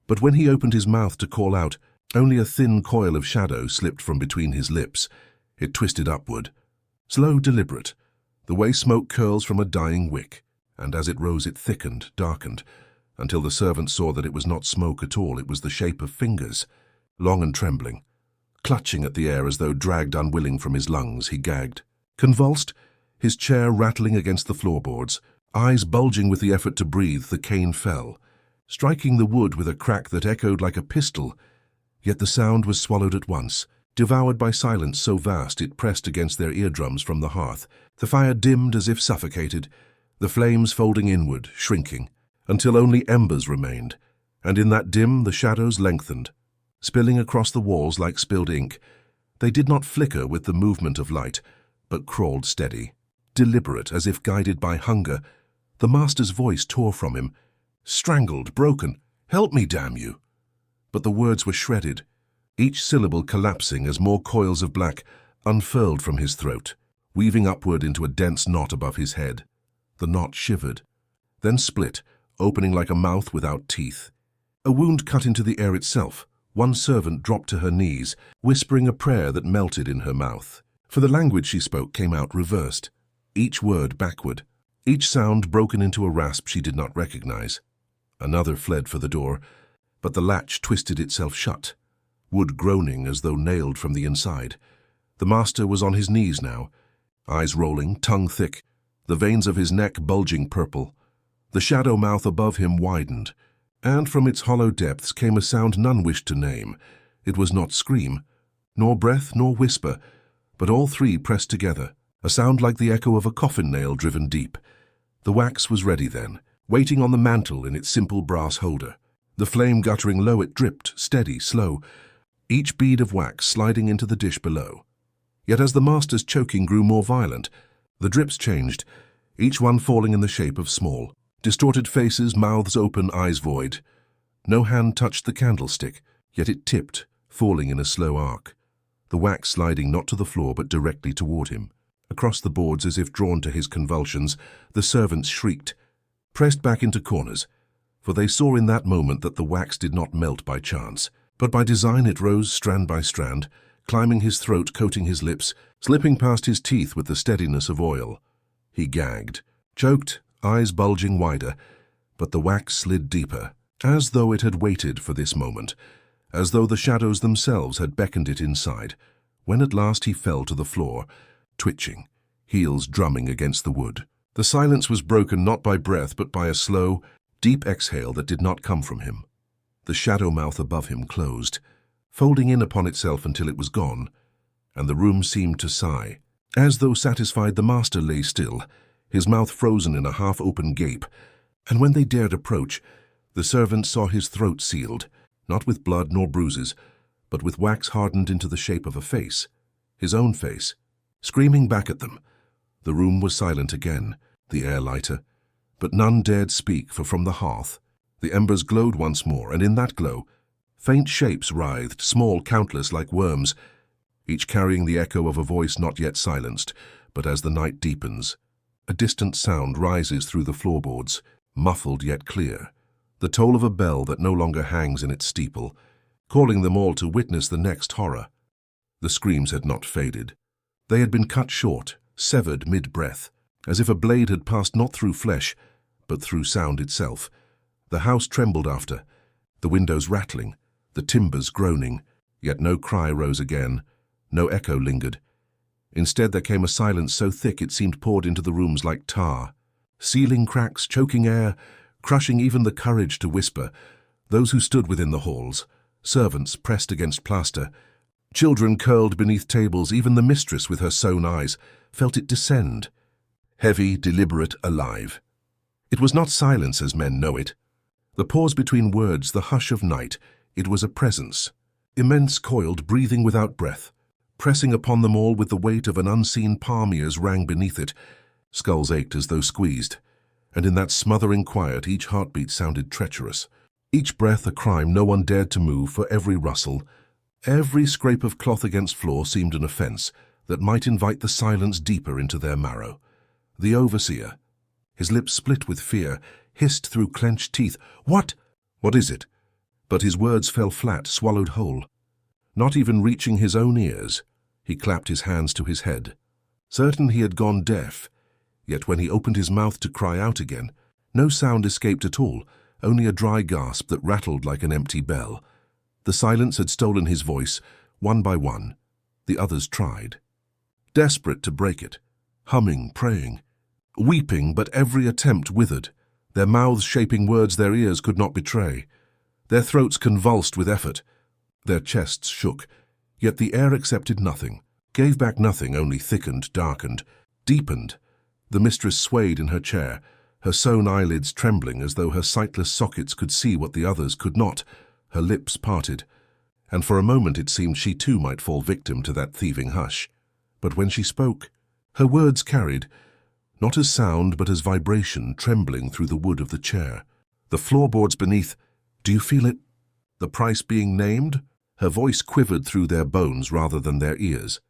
But when he opened his mouth to call out, only a thin coil of shadow slipped from between his lips. It twisted upward, slow, deliberate, the way smoke curls from a dying wick, and as it rose it thickened, darkened, until the servant saw that it was not smoke at all. It was the shape of fingers, long and trembling. Clutching at the air as though dragged unwilling from his lungs, he gagged. Convulsed, his chair rattling against the floorboards, eyes bulging with the effort to breathe, the cane fell, striking the wood with a crack that echoed like a pistol. Yet the sound was swallowed at once, devoured by silence so vast it pressed against their eardrums from the hearth. The fire dimmed as if suffocated, the flames folding inward, shrinking, until only embers remained, and in that dim the shadows lengthened, spilling across the walls like spilled ink. They did not flicker with the movement of light, but crawled steady, deliberate as if guided by hunger. The master's voice tore from him. Strangled, broken. "Help me, damn you!" But the words were shredded, each syllable collapsing as more coils of black unfurled from his throat, weaving upward into a dense knot above his head. The knot shivered, then split, opening like a mouth without teeth. A wound cut into the air itself. One servant dropped to her knees, whispering a prayer that melted in her mouth. For the language she spoke came out reversed, each word backward, each sound broken into a rasp she did not recognize. Another fled for the door, but the latch twisted itself shut, wood groaning as though nailed from the inside. The master was on his knees now, eyes rolling, tongue thick, the veins of his neck bulging purple. The shadow mouth above him widened, and from its hollow depths came a sound none wished to name. It was not scream, nor breath, nor whisper, but all three pressed together, a sound like the echo of a coffin nail driven deep. The wax was ready then, waiting on the mantel in its simple brass holder. The flame guttering low, it dripped, steady, slow, each bead of wax sliding into the dish below. Yet as the master's choking grew more violent, the drips changed, each one falling in the shape of small, distorted faces, mouths open, eyes void. No hand touched the candlestick, yet it tipped, falling in a slow arc, the wax sliding not to the floor but directly toward him. Across the boards, as if drawn to his convulsions, the servants shrieked, pressed back into corners, for they saw in that moment that the wax did not melt by chance, but by design. It rose strand by strand, climbing his throat, coating his lips, slipping past his teeth with the steadiness of oil. He gagged, choked, eyes bulging wider, but the wax slid deeper, as though it had waited for this moment, as though the shadows themselves had beckoned it inside, when at last he fell to the floor, twitching, heels drumming against the wood. The silence was broken not by breath but by a slow, deep exhale that did not come from him. The shadow mouth above him closed, folding in upon itself until it was gone, and the room seemed to sigh. As though satisfied, the master lay still, his mouth frozen in a half-open gape, and when they dared approach, the servants saw his throat sealed, not with blood nor bruises, but with wax hardened into the shape of a face, his own face, screaming back at them. The room was silent again, the air lighter, but none dared speak, for from the hearth the embers glowed once more, and in that glow faint shapes writhed, small, countless, like worms, each carrying the echo of a voice not yet silenced. But as the night deepens, a distant sound rises through the floorboards, muffled yet clear, the toll of a bell that no longer hangs in its steeple, calling them all to witness the next horror. The screams had not faded. They had been cut short, severed mid-breath, as if a blade had passed not through flesh, but through sound itself. The house trembled after, the windows rattling, the timbers groaning, yet no cry rose again, no echo lingered. Instead there came a silence so thick it seemed poured into the rooms like tar, sealing cracks, choking air, crushing even the courage to whisper. Those who stood within the halls, servants pressed against plaster, children curled beneath tables, even the mistress with her sewn eyes, felt it descend, heavy, deliberate, alive. It was not silence as men know it. The pause between words, the hush of night, it was a presence, immense, coiled, breathing without breath, pressing upon them all with the weight of an unseen palm. Ears rang beneath it, skulls ached as though squeezed, and in that smothering quiet each heartbeat sounded treacherous, each breath a crime no one dared to move, for every rustle, every scrape of cloth against floor seemed an offense that might invite the silence deeper into their marrow. The overseer, his lips split with fear, hissed through clenched teeth, "What? What is it?" But his words fell flat, swallowed whole. Not even reaching his own ears, he clapped his hands to his head. Certain he had gone deaf, yet when he opened his mouth to cry out again, no sound escaped at all, only a dry gasp that rattled like an empty bell. The silence had stolen his voice, one by one. The others tried, desperate to break it, humming, praying, weeping, but every attempt withered, their mouths shaping words their ears could not betray, their throats convulsed with effort, their chests shook, yet the air accepted nothing, gave back nothing, only thickened, darkened, deepened. The mistress swayed in her chair, her sewn eyelids trembling as though her sightless sockets could see what the others could not. Her lips parted, and for a moment it seemed she too might fall victim to that thieving hush. But when she spoke, her words carried, not as sound but as vibration trembling through the wood of the chair. The floorboards beneath, do you feel it? The price being named? Her voice quivered through their bones rather than their ears,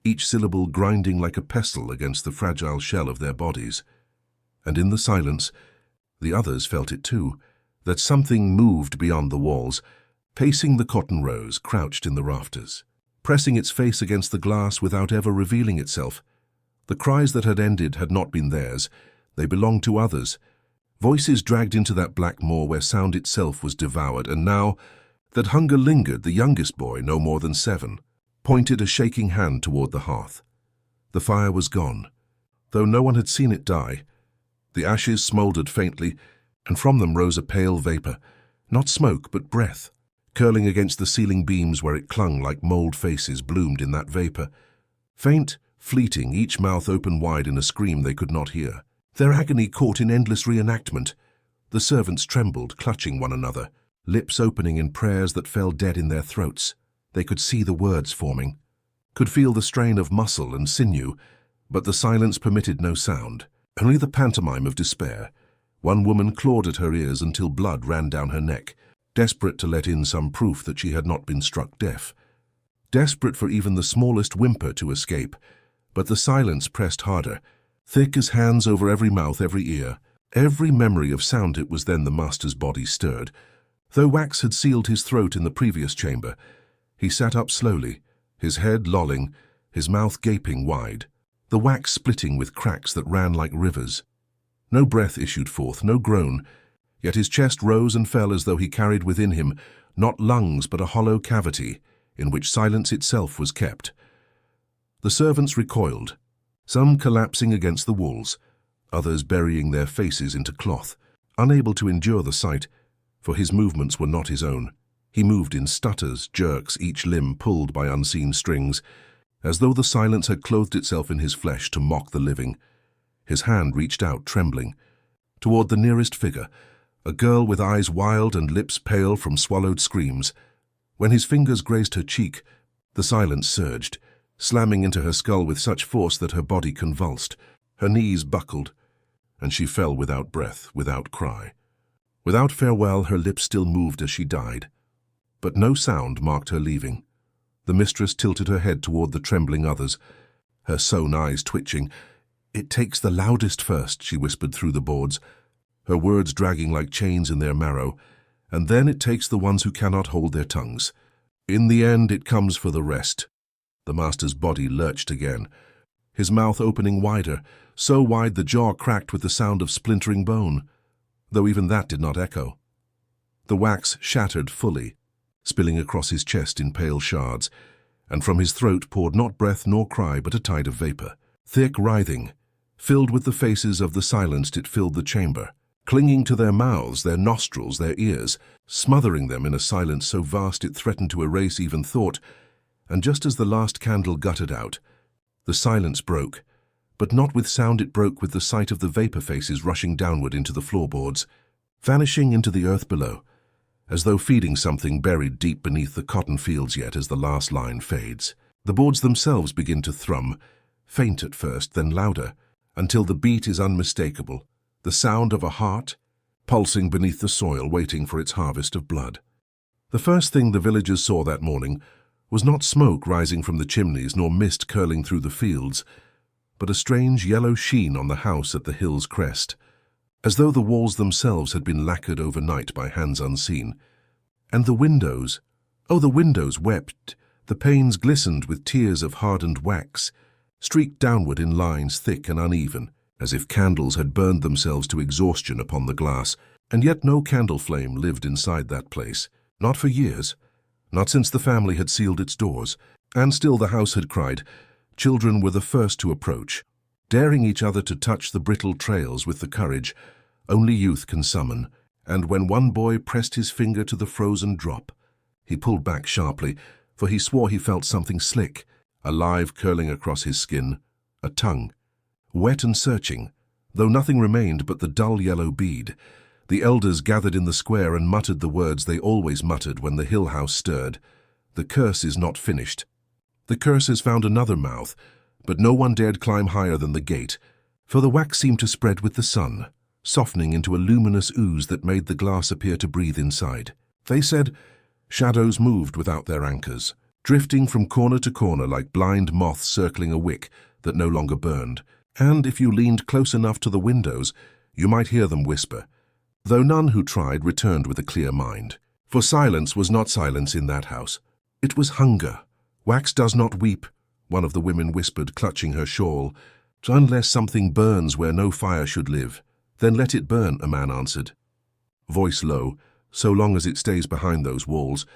each syllable grinding like a pestle against the fragile shell of their bodies. And in the silence, the others felt it too, that something moved beyond the walls, pacing the cotton rows crouched in the rafters, pressing its face against the glass without ever revealing itself. The cries that had ended had not been theirs, they belonged to others. Voices dragged into that black maw where sound itself was devoured, and now that hunger lingered, the youngest boy, no more than 7, pointed a shaking hand toward the hearth. The fire was gone, though no one had seen it die. The ashes smouldered faintly, and from them rose a pale vapor, not smoke but breath, curling against the ceiling beams where it clung like mold faces bloomed in that vapor. Faint, fleeting, each mouth open wide in a scream they could not hear. Their agony caught in endless reenactment. The servants trembled, clutching one another, lips opening in prayers that fell dead in their throats. They could see the words forming, could feel the strain of muscle and sinew, but the silence permitted no sound, only the pantomime of despair. One woman clawed at her ears until blood ran down her neck, desperate to let in some proof that she had not been struck deaf, desperate for even the smallest whimper to escape. But the silence pressed harder, thick as hands over every mouth, every ear. Every memory of sound. It was then the master's body stirred. Though wax had sealed his throat in the previous chamber, he sat up slowly, his head lolling, his mouth gaping wide, the wax splitting with cracks that ran like rivers. No breath issued forth, no groan, yet his chest rose and fell as though he carried within him not lungs but a hollow cavity in which silence itself was kept. The servants recoiled, some collapsing against the walls, others burying their faces into cloth, unable to endure the sight, for his movements were not his own. He moved in stutters, jerks, each limb pulled by unseen strings, as though the silence had clothed itself in his flesh to mock the living. His hand reached out, trembling, toward the nearest figure, a girl with eyes wild and lips pale from swallowed screams. When his fingers grazed her cheek, the silence surged, slamming into her skull with such force that her body convulsed. Her knees buckled, and she fell without breath, without cry. Without farewell, her lips still moved as she died. But no sound marked her leaving. The mistress tilted her head toward the trembling others, her sown eyes twitching. "It takes the loudest first," she whispered through the boards, her words dragging like chains in their marrow, "and then it takes the ones who cannot hold their tongues. In the end, it comes for the rest." The master's body lurched again, his mouth opening wider, so wide the jaw cracked with the sound of splintering bone, though even that did not echo. The wax shattered fully, spilling across his chest in pale shards, and from his throat poured not breath nor cry but a tide of vapor. Thick, writhing, filled with the faces of the silenced, it filled the chamber, clinging to their mouths, their nostrils, their ears, smothering them in a silence so vast it threatened to erase even thought. And just as the last candle guttered out, the silence broke, but not with sound. It broke with the sight of the vapor faces rushing downward into the floorboards, vanishing into the earth below, as though feeding something buried deep beneath the cotton fields. Yet as the last line fades, the boards themselves begin to thrum, faint at first, then louder, until the beat is unmistakable, the sound of a heart pulsing beneath the soil, waiting for its harvest of blood. The first thing the villagers saw that morning was not smoke rising from the chimneys nor mist curling through the fields, but a strange yellow sheen on the house at the hill's crest, as though the walls themselves had been lacquered overnight by hands unseen. And the windows, oh, the windows wept, the panes glistened with tears of hardened wax, streaked downward in lines thick and uneven, as if candles had burned themselves to exhaustion upon the glass. And yet no candle flame lived inside that place, not for years, not since the family had sealed its doors. And still the house had cried. Children were the first to approach, daring each other to touch the brittle trails with the courage only youth can summon. And when one boy pressed his finger to the frozen drop, he pulled back sharply, for he swore he felt something slick, alive, curling across his skin, a tongue, wet and searching, though nothing remained but the dull yellow bead. The elders gathered in the square and muttered the words they always muttered when the hill house stirred. The curse is not finished. The curse has found another mouth, but no one dared climb higher than the gate, for the wax seemed to spread with the sun, softening into a luminous ooze that made the glass appear to breathe inside. They said shadows moved without their anchors, drifting from corner to corner like blind moths circling a wick that no longer burned, and if you leaned close enough to the windows, you might hear them whisper, though none who tried returned with a clear mind. For silence was not silence in that house. It was hunger. "Wax does not weep," one of the women whispered, clutching her shawl. "Unless something burns where no fire should live, then let it burn," a man answered, voice low, "so long as it stays behind those walls."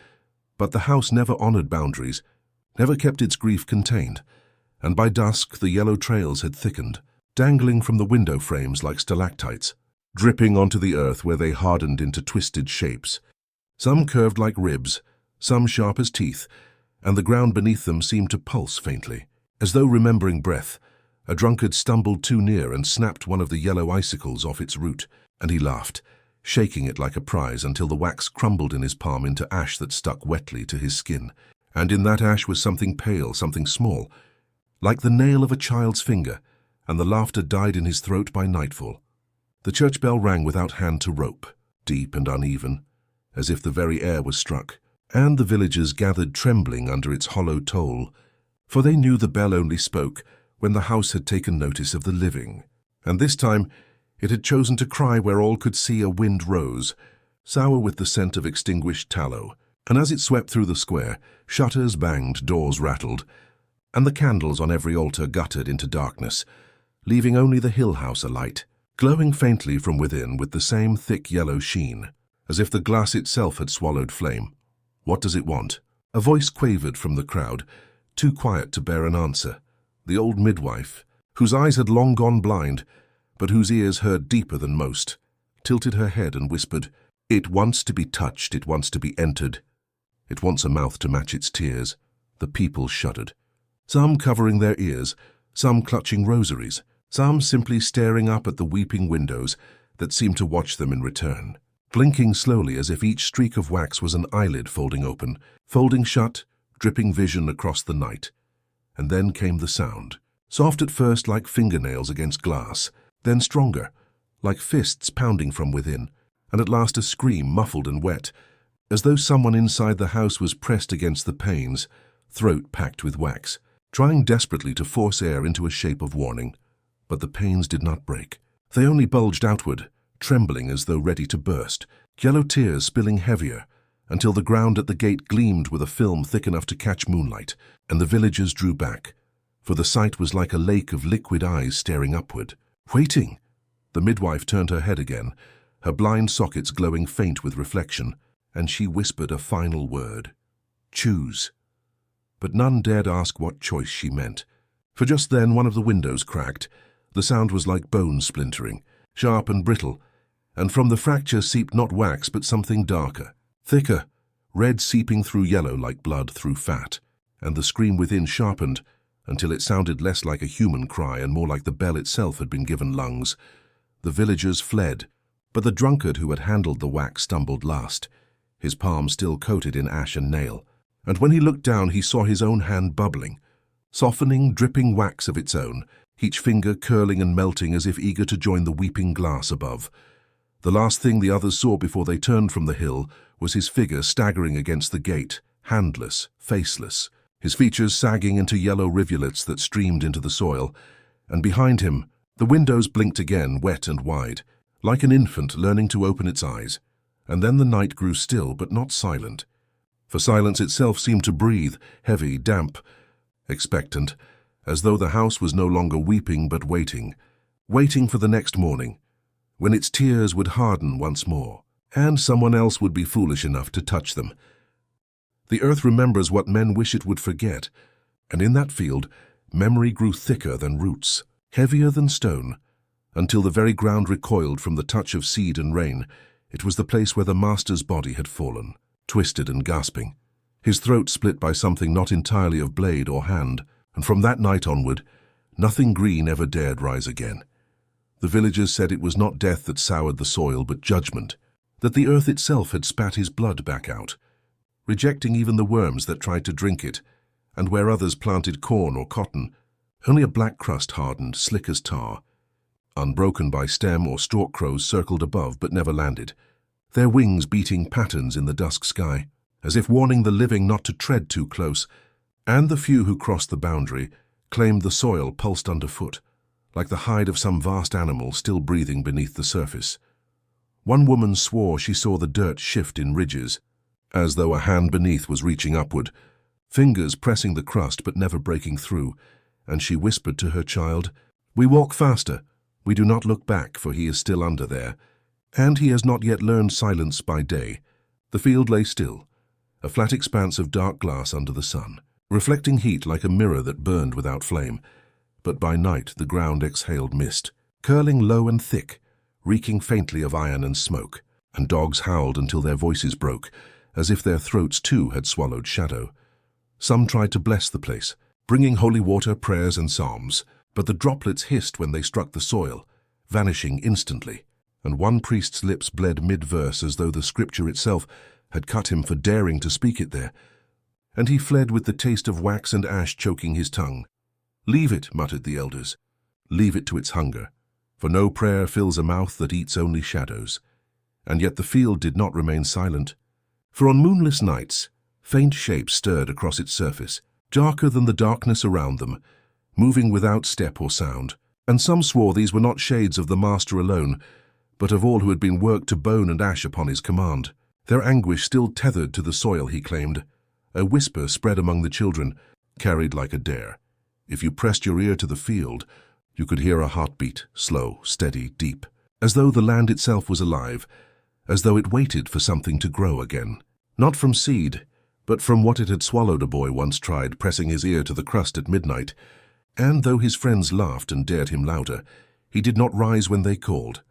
But the house never honored boundaries, never kept its grief contained, and by dusk the yellow trails had thickened, dangling from the window frames like stalactites, dripping onto the earth where they hardened into twisted shapes. Some curved like ribs, some sharp as teeth, and the ground beneath them seemed to pulse faintly. As though remembering breath, a drunkard stumbled too near and snapped one of the yellow icicles off its root, and he laughed, shaking it like a prize until the wax crumbled in his palm into ash that stuck wetly to his skin. And in that ash was something pale, something small, like the nail of a child's finger, and the laughter died in his throat by nightfall. The church bell rang without hand to rope, deep and uneven, as if the very air was struck, and the villagers gathered trembling under its hollow toll, for they knew the bell only spoke when the house had taken notice of the living. And this time it had chosen to cry where all could see. A wind rose, sour with the scent of extinguished tallow, and as it swept through the square, shutters banged, doors rattled, and the candles on every altar guttered into darkness, leaving only the hill house alight, glowing faintly from within with the same thick yellow sheen, as if the glass itself had swallowed flame. "What does it want?" A voice quavered from the crowd, too quiet to bear an answer. The old midwife, whose eyes had long gone blind, but whose ears heard deeper than most, tilted her head and whispered, "It wants to be touched, it wants to be entered. It wants a mouth to match its tears." The people shuddered, some covering their ears, some clutching rosaries, some simply staring up at the weeping windows that seemed to watch them in return, blinking slowly as if each streak of wax was an eyelid folding open, folding shut, dripping vision across the night. And then came the sound, soft at first like fingernails against glass, then stronger, like fists pounding from within, and at last a scream muffled and wet, as though someone inside the house was pressed against the panes, throat packed with wax, trying desperately to force air into a shape of warning. But the panes did not break. They only bulged outward, trembling as though ready to burst, yellow tears spilling heavier, until the ground at the gate gleamed with a film thick enough to catch moonlight, and the villagers drew back, for the sight was like a lake of liquid eyes staring upward. "Waiting!" The midwife turned her head again, her blind sockets glowing faint with reflection, and she whispered a final word. "Choose." But none dared ask what choice she meant, for just then one of the windows cracked. The sound was like bones splintering, sharp and brittle, and from the fracture seeped not wax but something darker, thicker, red seeping through yellow like blood through fat, and the scream within sharpened until it sounded less like a human cry and more like the bell itself had been given lungs. The villagers fled, but the drunkard who had handled the wax stumbled last, his palm still coated in ash and nail, and when he looked down he saw his own hand bubbling, softening, dripping wax of its own, each finger curling and melting as if eager to join the weeping glass above. The last thing the others saw before they turned from the hill was his figure staggering against the gate, handless, faceless, his features sagging into yellow rivulets that streamed into the soil, and behind him the windows blinked again, wet and wide, like an infant learning to open its eyes, and then the night grew still but not silent, for silence itself seemed to breathe, heavy, damp, expectant, as though the house was no longer weeping but waiting, waiting for the next morning, when its tears would harden once more, and someone else would be foolish enough to touch them. The earth remembers what men wish it would forget, and in that field memory grew thicker than roots, heavier than stone, until the very ground recoiled from the touch of seed and rain. It was the place where the master's body had fallen, twisted and gasping, his throat split by something not entirely of blade or hand, and from that night onward, nothing green ever dared rise again. The villagers said it was not death that soured the soil, but judgment, that the earth itself had spat his blood back out. rejecting even the worms that tried to drink it, and where others planted corn or cotton, only a black crust hardened, slick as tar. Unbroken by stem or stork crows circled above but never landed, their wings beating patterns in the dusk sky, as if warning the living not to tread too close, and the few who crossed the boundary claimed the soil pulsed underfoot, like the hide of some vast animal still breathing beneath the surface. One woman swore she saw the dirt shift in ridges, as though a hand beneath was reaching upward, fingers pressing the crust but never breaking through, and she whispered to her child, "We walk faster, we do not look back, for he is still under there, and he has not yet learned silence by day." The field lay still, a flat expanse of dark glass under the sun, reflecting heat like a mirror that burned without flame. But by night the ground exhaled mist, curling low and thick, reeking faintly of iron and smoke, and dogs howled until their voices broke, as if their throats too had swallowed shadow. Some tried to bless the place, bringing holy water, prayers and psalms, but the droplets hissed when they struck the soil, vanishing instantly, and one priest's lips bled mid-verse as though the scripture itself had cut him for daring to speak it there, and he fled with the taste of wax and ash choking his tongue. "Leave it," muttered the elders. "Leave it to its hunger, for no prayer fills a mouth that eats only shadows." And yet the field did not remain silent, for on moonless nights, faint shapes stirred across its surface, darker than the darkness around them, moving without step or sound. And some swore these were not shades of the master alone, but of all who had been worked to bone and ash upon his command. Their anguish still tethered to the soil, he claimed. A whisper spread among the children, carried like a dare. If you pressed your ear to the field, you could hear a heartbeat, slow, steady, deep, as though the land itself was alive, as though it waited for something to grow again. Not from seed, but from what it had swallowed, a boy once tried, pressing his ear to the crust at midnight. And though his friends laughed and dared him louder, he did not rise when they called,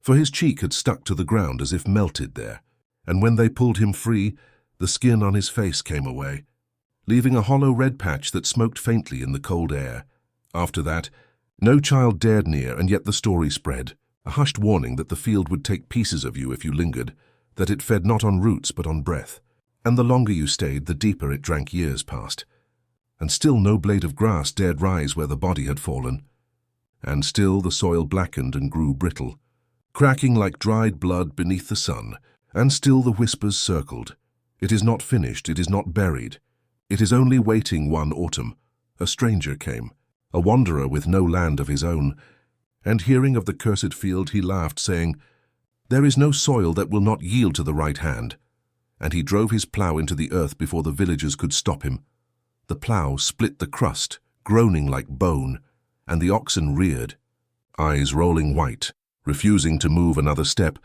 for his cheek had stuck to the ground as if melted there, and when they pulled him free, the skin on his face came away, leaving a hollow red patch that smoked faintly in the cold air. After that, no child dared near, and yet the story spread, a hushed warning that the field would take pieces of you if you lingered, that it fed not on roots but on breath, and the longer you stayed, the deeper it drank years past. And still no blade of grass dared rise where the body had fallen, and still the soil blackened and grew brittle, cracking like dried blood beneath the sun, and still the whispers circled. It is not finished, it is not buried. It is only waiting. One autumn, a stranger came, a wanderer with no land of his own, and hearing of the cursed field, he laughed, saying, "There is no soil that will not yield to the right hand." And he drove his plough into the earth before the villagers could stop him. The plough split the crust, groaning like bone, and the oxen reared, eyes rolling white, refusing to move another step.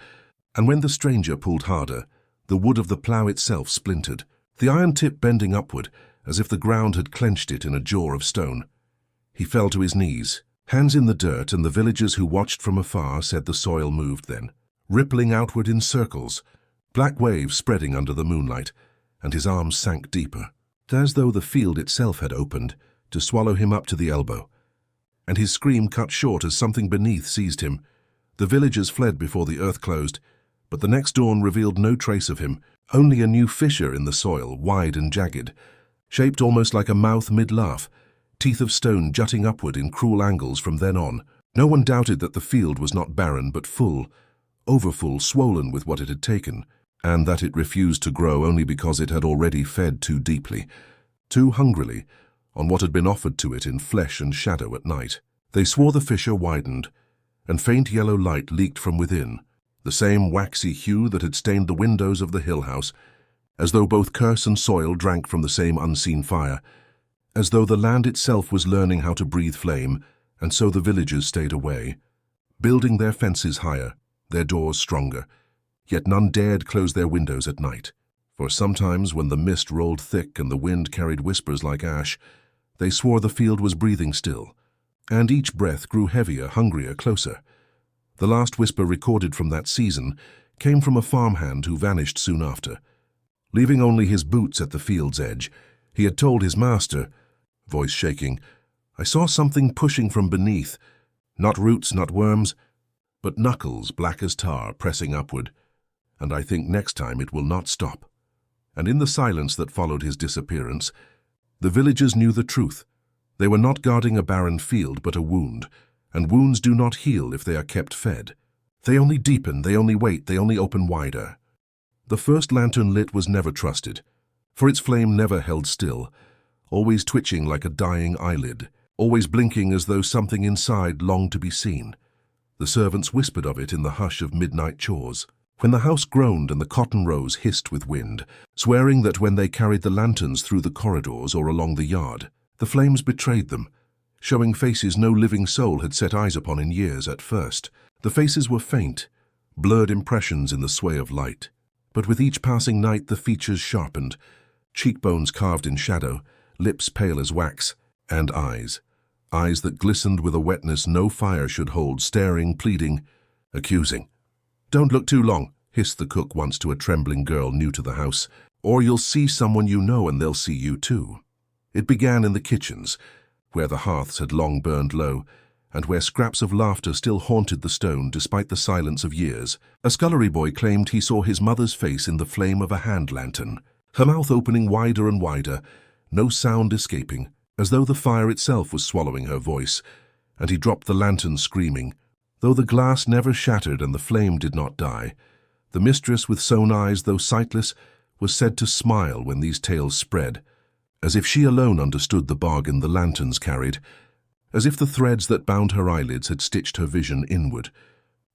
And when the stranger pulled harder, the wood of the plough itself splintered, the iron tip bending upward, as if the ground had clenched it in a jaw of stone. He fell to his knees, hands in the dirt, and the villagers who watched from afar said the soil moved then, rippling outward in circles, black waves spreading under the moonlight, and his arms sank deeper, as though the field itself had opened to swallow him up to the elbow. And his scream cut short as something beneath seized him. The villagers fled before the earth closed, but the next dawn revealed no trace of him, only a new fissure in the soil, wide and jagged, shaped almost like a mouth mid-laugh, teeth of stone jutting upward in cruel angles from then on. No one doubted that the field was not barren but full, overfull, swollen with what it had taken, and that it refused to grow only because it had already fed too deeply, too hungrily, on what had been offered to it in flesh and shadow at night. They swore the fissure widened, and faint yellow light leaked from within, the same waxy hue that had stained the windows of the hill house, as though both curse and soil drank from the same unseen fire, as though the land itself was learning how to breathe flame, and so the villagers stayed away, building their fences higher, their doors stronger, yet none dared close their windows at night, for sometimes when the mist rolled thick and the wind carried whispers like ash, they swore the field was breathing still, and each breath grew heavier, hungrier, closer. The last whisper recorded from that season came from a farmhand who vanished soon after. Leaving only his boots at the field's edge, he had told his master, voice shaking, "I saw something pushing from beneath, not roots, not worms, but knuckles black as tar pressing upward, and I think next time it will not stop." And in the silence that followed his disappearance, the villagers knew the truth. They were not guarding a barren field, but a wound, and wounds do not heal if they are kept fed. They only deepen, they only wait, they only open wider. The first lantern lit was never trusted, for its flame never held still, always twitching like a dying eyelid, always blinking as though something inside longed to be seen. The servants whispered of it in the hush of midnight chores. When the house groaned and the cotton rows hissed with wind, swearing that when they carried the lanterns through the corridors or along the yard, the flames betrayed them, showing faces no living soul had set eyes upon in years at first. The faces were faint, blurred impressions in the sway of light. But with each passing night the features sharpened, cheekbones carved in shadow, lips pale as wax, and eyes that glistened with a wetness no fire should hold, staring, pleading, accusing. "Don't look too long," hissed the cook once to a trembling girl new to the house, "or you'll see someone you know and they'll see you too." It began in the kitchens, where the hearths had long burned low, and where scraps of laughter still haunted the stone despite the silence of years. A scullery boy claimed he saw his mother's face in the flame of a hand lantern, her mouth opening wider and wider, no sound escaping, as though the fire itself was swallowing her voice, and he dropped the lantern screaming. Though the glass never shattered and the flame did not die, the mistress with sewn eyes, though sightless, was said to smile when these tales spread, as if she alone understood the bargain the lanterns carried, as if the threads that bound her eyelids had stitched her vision inward.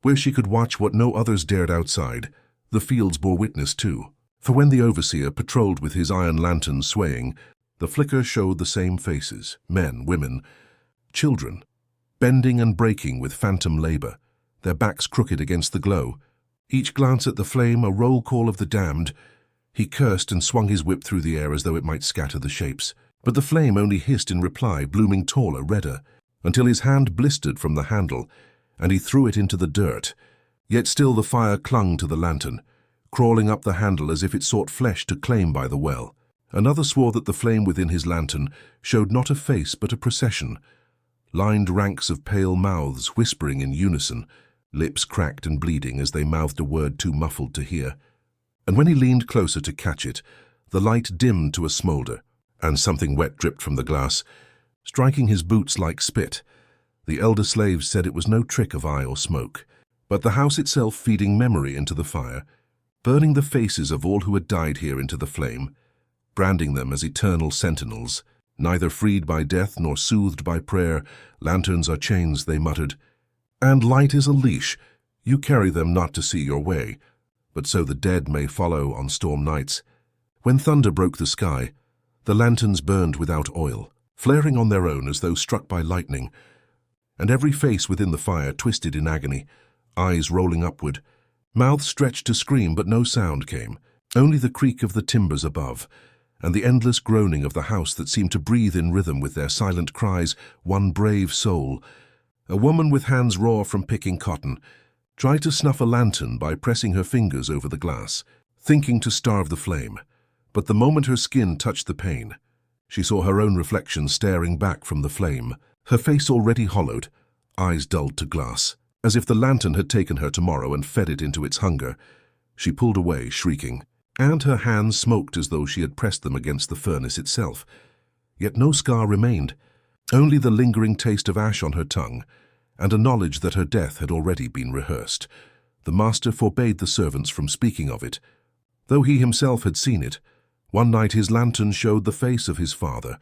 Where she could watch what no others dared outside, the fields bore witness too. For when the overseer patrolled with his iron lantern swaying, the flicker showed the same faces, men, women, children, bending and breaking with phantom labor, their backs crooked against the glow. Each glance at the flame a roll call of the damned. He cursed and swung his whip through the air as though it might scatter the shapes. But the flame only hissed in reply, blooming taller, redder, until his hand blistered from the handle, and he threw it into the dirt. Yet still the fire clung to the lantern, crawling up the handle as if it sought flesh to claim by the well. Another swore that the flame within his lantern showed not a face but a procession, lined ranks of pale mouths whispering in unison, lips cracked and bleeding as they mouthed a word too muffled to hear. And when he leaned closer to catch it, the light dimmed to a smoulder, and something wet dripped from the glass, striking his boots like spit. The elder slaves said it was no trick of eye or smoke, but the house itself feeding memory into the fire, burning the faces of all who had died here into the flame, branding them as eternal sentinels, neither freed by death nor soothed by prayer. Lanterns are chains, they muttered, and light is a leash. You carry them not to see your way, but so the dead may follow on storm nights. When thunder broke the sky, the lanterns burned without oil, flaring on their own as though struck by lightning, and every face within the fire twisted in agony, eyes rolling upward, mouths stretched to scream, but no sound came, only the creak of the timbers above, and the endless groaning of the house that seemed to breathe in rhythm with their silent cries. One brave soul, a woman with hands raw from picking cotton, tried to snuff a lantern by pressing her fingers over the glass, thinking to starve the flame. But the moment her skin touched the pane, she saw her own reflection staring back from the flame, her face already hollowed, eyes dulled to glass, as if the lantern had taken her tomorrow and fed it into its hunger. She pulled away, shrieking, and her hands smoked as though she had pressed them against the furnace itself. Yet no scar remained, only the lingering taste of ash on her tongue, and a knowledge that her death had already been rehearsed. The master forbade the servants from speaking of it, though he himself had seen it. One night his lantern showed the face of his father,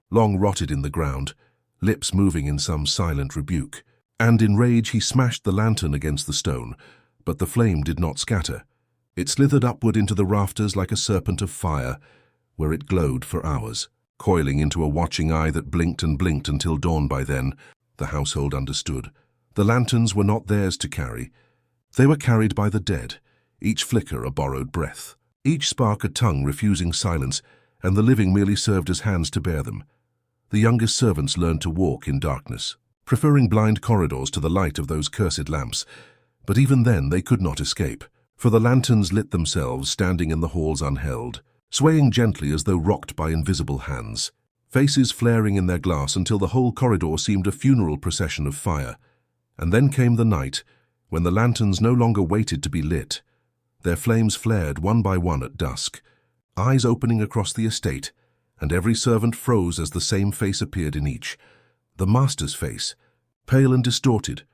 long rotted in the ground, lips moving in some silent rebuke, and in rage he smashed the lantern against the stone, but the flame did not scatter. It slithered upward into the rafters like a serpent of fire, where it glowed for hours, coiling into a watching eye that blinked and blinked until dawn. By then, the household understood. The lanterns were not theirs to carry. They were carried by the dead, each flicker a borrowed breath, each spark a tongue refusing silence, and the living merely served as hands to bear them. The youngest servants learned to walk in darkness, preferring blind corridors to the light of those cursed lamps, but even then they could not escape, for the lanterns lit themselves, standing in the halls unheld, swaying gently as though rocked by invisible hands, faces flaring in their glass until the whole corridor seemed a funeral procession of fire. And then came the night, when the lanterns no longer waited to be lit. Their flames flared one by one at dusk, eyes opening across the estate, and every servant froze as the same face appeared in each. The master's face, pale and distorted,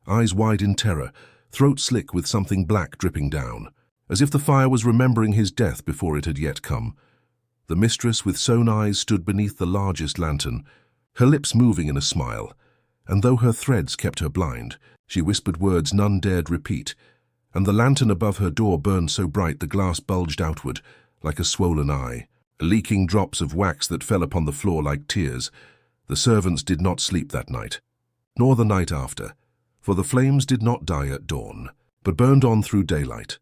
eyes wide in terror, throat slick with something black dripping down, as if the fire was remembering his death before it had yet come. The mistress with sewn eyes stood beneath the largest lantern, her lips moving in a smile, and though her threads kept her blind, she whispered words none dared repeat, and the lantern above her door burned so bright the glass bulged outward, like a swollen eye, leaking drops of wax that fell upon the floor like tears. The servants did not sleep that night, nor the night after, for the flames did not die at dawn, but burned on through daylight,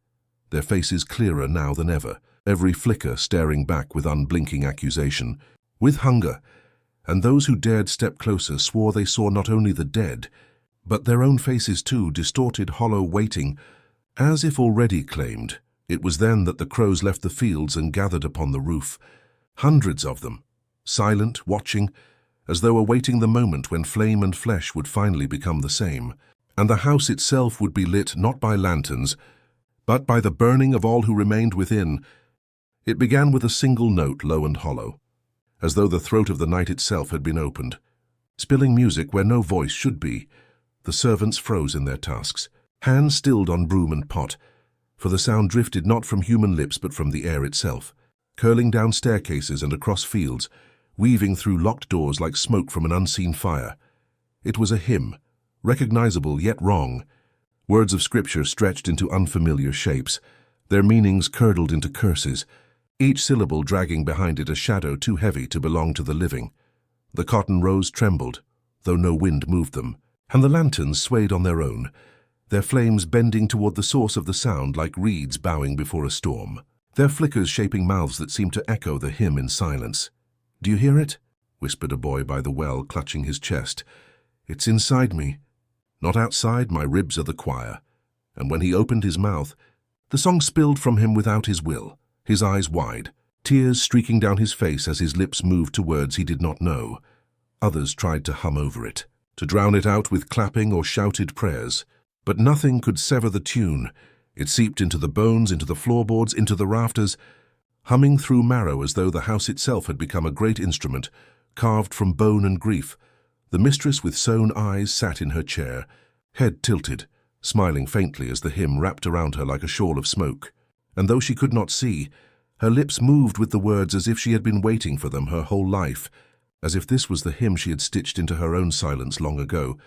their faces clearer now than ever, every flicker staring back with unblinking accusation, with hunger, and those who dared step closer swore they saw not only the dead, but their own faces too, distorted, hollow, waiting, as if already claimed. It was then that the crows left the fields and gathered upon the roof, hundreds of them, silent, watching, as though awaiting the moment when flame and flesh would finally become the same, and the house itself would be lit not by lanterns, but by the burning of all who remained within. It began with a single note, low and hollow, as though the throat of the night itself had been opened, spilling music where no voice should be. The servants froze in their tasks, hands stilled on broom and pot, for the sound drifted not from human lips but from the air itself, curling down staircases and across fields, weaving through locked doors like smoke from an unseen fire. It was a hymn, recognizable yet wrong, words of scripture stretched into unfamiliar shapes, their meanings curdled into curses, each syllable dragging behind it a shadow too heavy to belong to the living. The cotton rows trembled, though no wind moved them, and the lanterns swayed on their own, their flames bending toward the source of the sound like reeds bowing before a storm, their flickers shaping mouths that seemed to echo the hymn in silence. "Do you hear it?" whispered a boy by the well, clutching his chest. "It's inside me. Not outside, my ribs are the choir." And when he opened his mouth, the song spilled from him without his will, his eyes wide, tears streaking down his face as his lips moved to words he did not know. Others tried to hum over it, to drown it out with clapping or shouted prayers. But nothing could sever the tune. It seeped into the bones, into the floorboards, into the rafters, humming through marrow as though the house itself had become a great instrument, carved from bone and grief. The mistress with sewn eyes sat in her chair, head tilted, smiling faintly as the hymn wrapped around her like a shawl of smoke. And though she could not see, her lips moved with the words as if she had been waiting for them her whole life, as if this was the hymn she had stitched into her own silence long ago.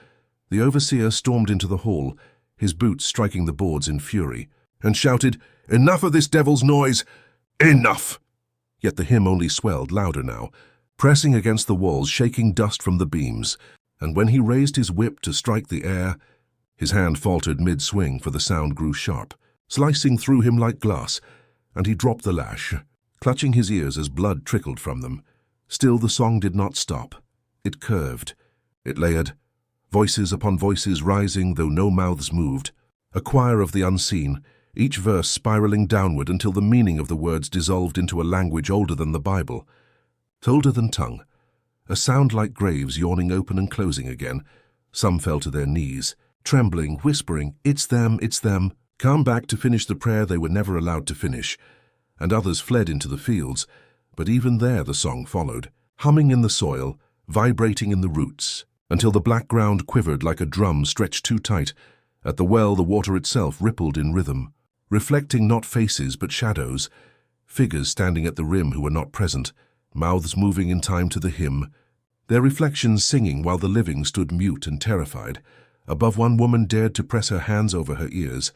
The overseer stormed into the hall, his boots striking the boards in fury, and shouted, "Enough of this devil's noise! Enough!" Yet the hymn only swelled louder now, pressing against the walls, shaking dust from the beams, and when he raised his whip to strike the air, his hand faltered mid-swing, for the sound grew sharp, slicing through him like glass, and he dropped the lash, clutching his ears as blood trickled from them. Still the song did not stop. It curved. It layered, voices upon voices rising though no mouths moved, a choir of the unseen, each verse spiraling downward until the meaning of the words dissolved into a language older than the Bible, older than tongue, a sound like graves yawning open and closing again. Some fell to their knees, trembling, whispering, "It's them, it's them," come back to finish the prayer they were never allowed to finish, and others fled into the fields, but even there the song followed, humming in the soil, vibrating in the roots, until the black ground quivered like a drum stretched too tight. At the well the water itself rippled in rhythm, reflecting not faces but shadows, figures standing at the rim who were not present, mouths moving in time to the hymn, their reflections singing while the living stood mute and terrified. Above one woman dared to press her hands over her ears,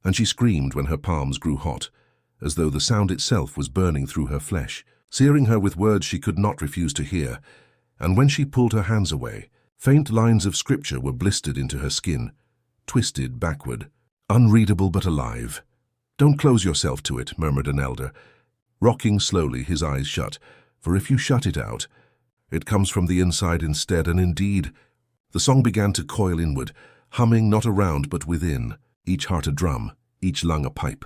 and she screamed when her palms grew hot, as though the sound itself was burning through her flesh, searing her with words she could not refuse to hear. And when she pulled her hands away, faint lines of scripture were blistered into her skin, twisted backward, unreadable but alive. "Don't close yourself to it," murmured an elder, rocking slowly, his eyes shut, "for if you shut it out, it comes from the inside instead." And indeed, the song began to coil inward, humming not around but within, each heart a drum, each lung a pipe,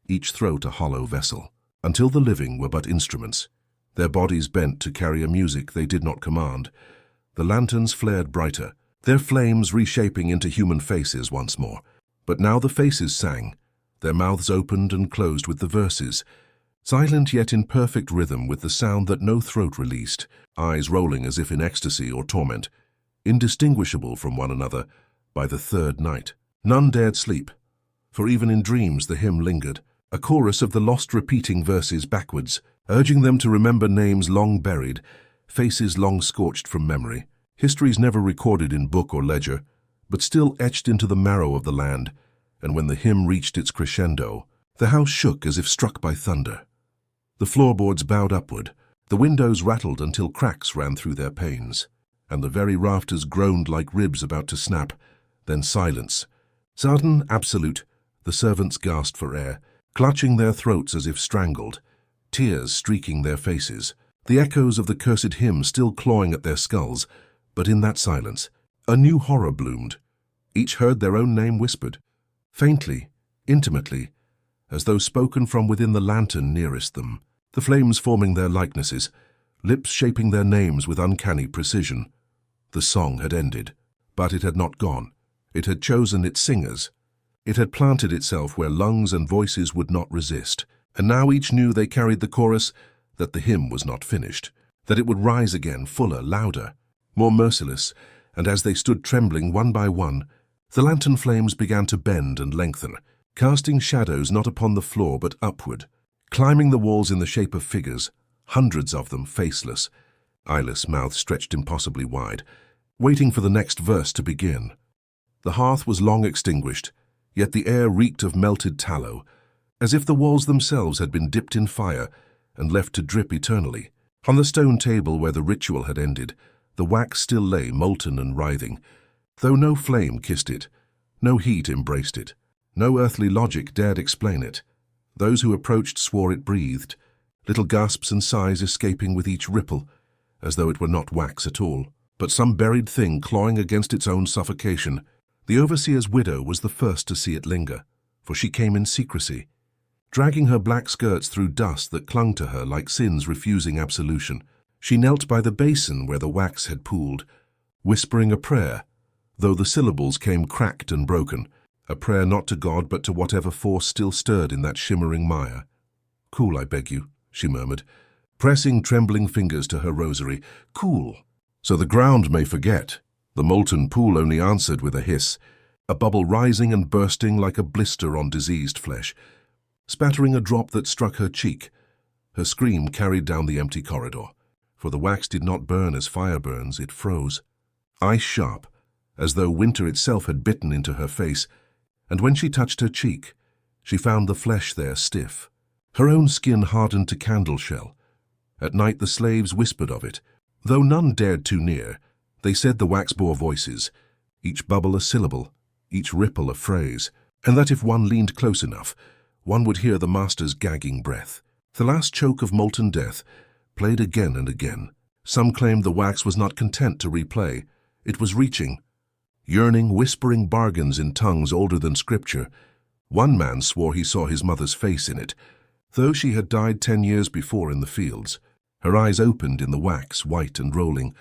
each throat a hollow vessel, until the living were but instruments, their bodies bent to carry a music they did not command. The lanterns flared brighter, their flames reshaping into human faces once more. But now the faces sang, their mouths opened and closed with the verses, silent yet in perfect rhythm with the sound that no throat released, eyes rolling as if in ecstasy or torment, indistinguishable from one another by the third night. None dared sleep, for even in dreams the hymn lingered, a chorus of the lost repeating verses backwards, urging them to remember names long buried, faces long scorched from memory, histories never recorded in book or ledger, but still etched into the marrow of the land. And when the hymn reached its crescendo, the house shook as if struck by thunder. The floorboards bowed upward, the windows rattled until cracks ran through their panes, and the very rafters groaned like ribs about to snap. Then silence. Sudden, absolute. The servants gasped for air, clutching their throats as if strangled, tears streaking their faces, the echoes of the cursed hymn still clawing at their skulls. But in that silence, a new horror bloomed. Each heard their own name whispered, faintly, intimately, as though spoken from within the lantern nearest them, the flames forming their likenesses, lips shaping their names with uncanny precision. The song had ended, but it had not gone. It had chosen its singers. It had planted itself where lungs and voices would not resist, and now each knew they carried the chorus that the hymn was not finished, that it would rise again, fuller, louder, more merciless, and as they stood trembling one by one, the lantern flames began to bend and lengthen, casting shadows not upon the floor but upward, climbing the walls in the shape of figures, hundreds of them faceless, eyeless mouths stretched impossibly wide, waiting for the next verse to begin. The hearth was long extinguished, yet the air reeked of melted tallow, as if the walls themselves had been dipped in fire and left to drip eternally. On the stone table where the ritual had ended, the wax still lay molten and writhing, though no flame kissed it, no heat embraced it, no earthly logic dared explain it. Those who approached swore it breathed, little gasps and sighs escaping with each ripple, as though it were not wax at all, but some buried thing clawing against its own suffocation. The overseer's widow was the first to see it linger, for she came in secrecy, dragging her black skirts through dust that clung to her like sins refusing absolution. She knelt by the basin where the wax had pooled, whispering a prayer, though the syllables came cracked and broken, a prayer not to God but to whatever force still stirred in that shimmering mire. "Cool, I beg you," she murmured, pressing trembling fingers to her rosary. "Cool, so the ground may forget." The molten pool only answered with a hiss, a bubble rising and bursting like a blister on diseased flesh, spattering a drop that struck her cheek. Her scream carried down the empty corridor, for the wax did not burn as fire burns, it froze, ice sharp, as though winter itself had bitten into her face, and when she touched her cheek, she found the flesh there stiff, her own skin hardened to candle shell. At night the slaves whispered of it, though none dared too near. They said the wax bore voices, each bubble a syllable, each ripple a phrase, and that if one leaned close enough, one would hear the master's gagging breath. The last choke of molten death, played again and again. Some claimed the wax was not content to replay. It was reaching, yearning, whispering bargains in tongues older than Scripture. One man swore he saw his mother's face in it, though she had died 10 years before in the fields. Her eyes opened in the wax, white and rolling,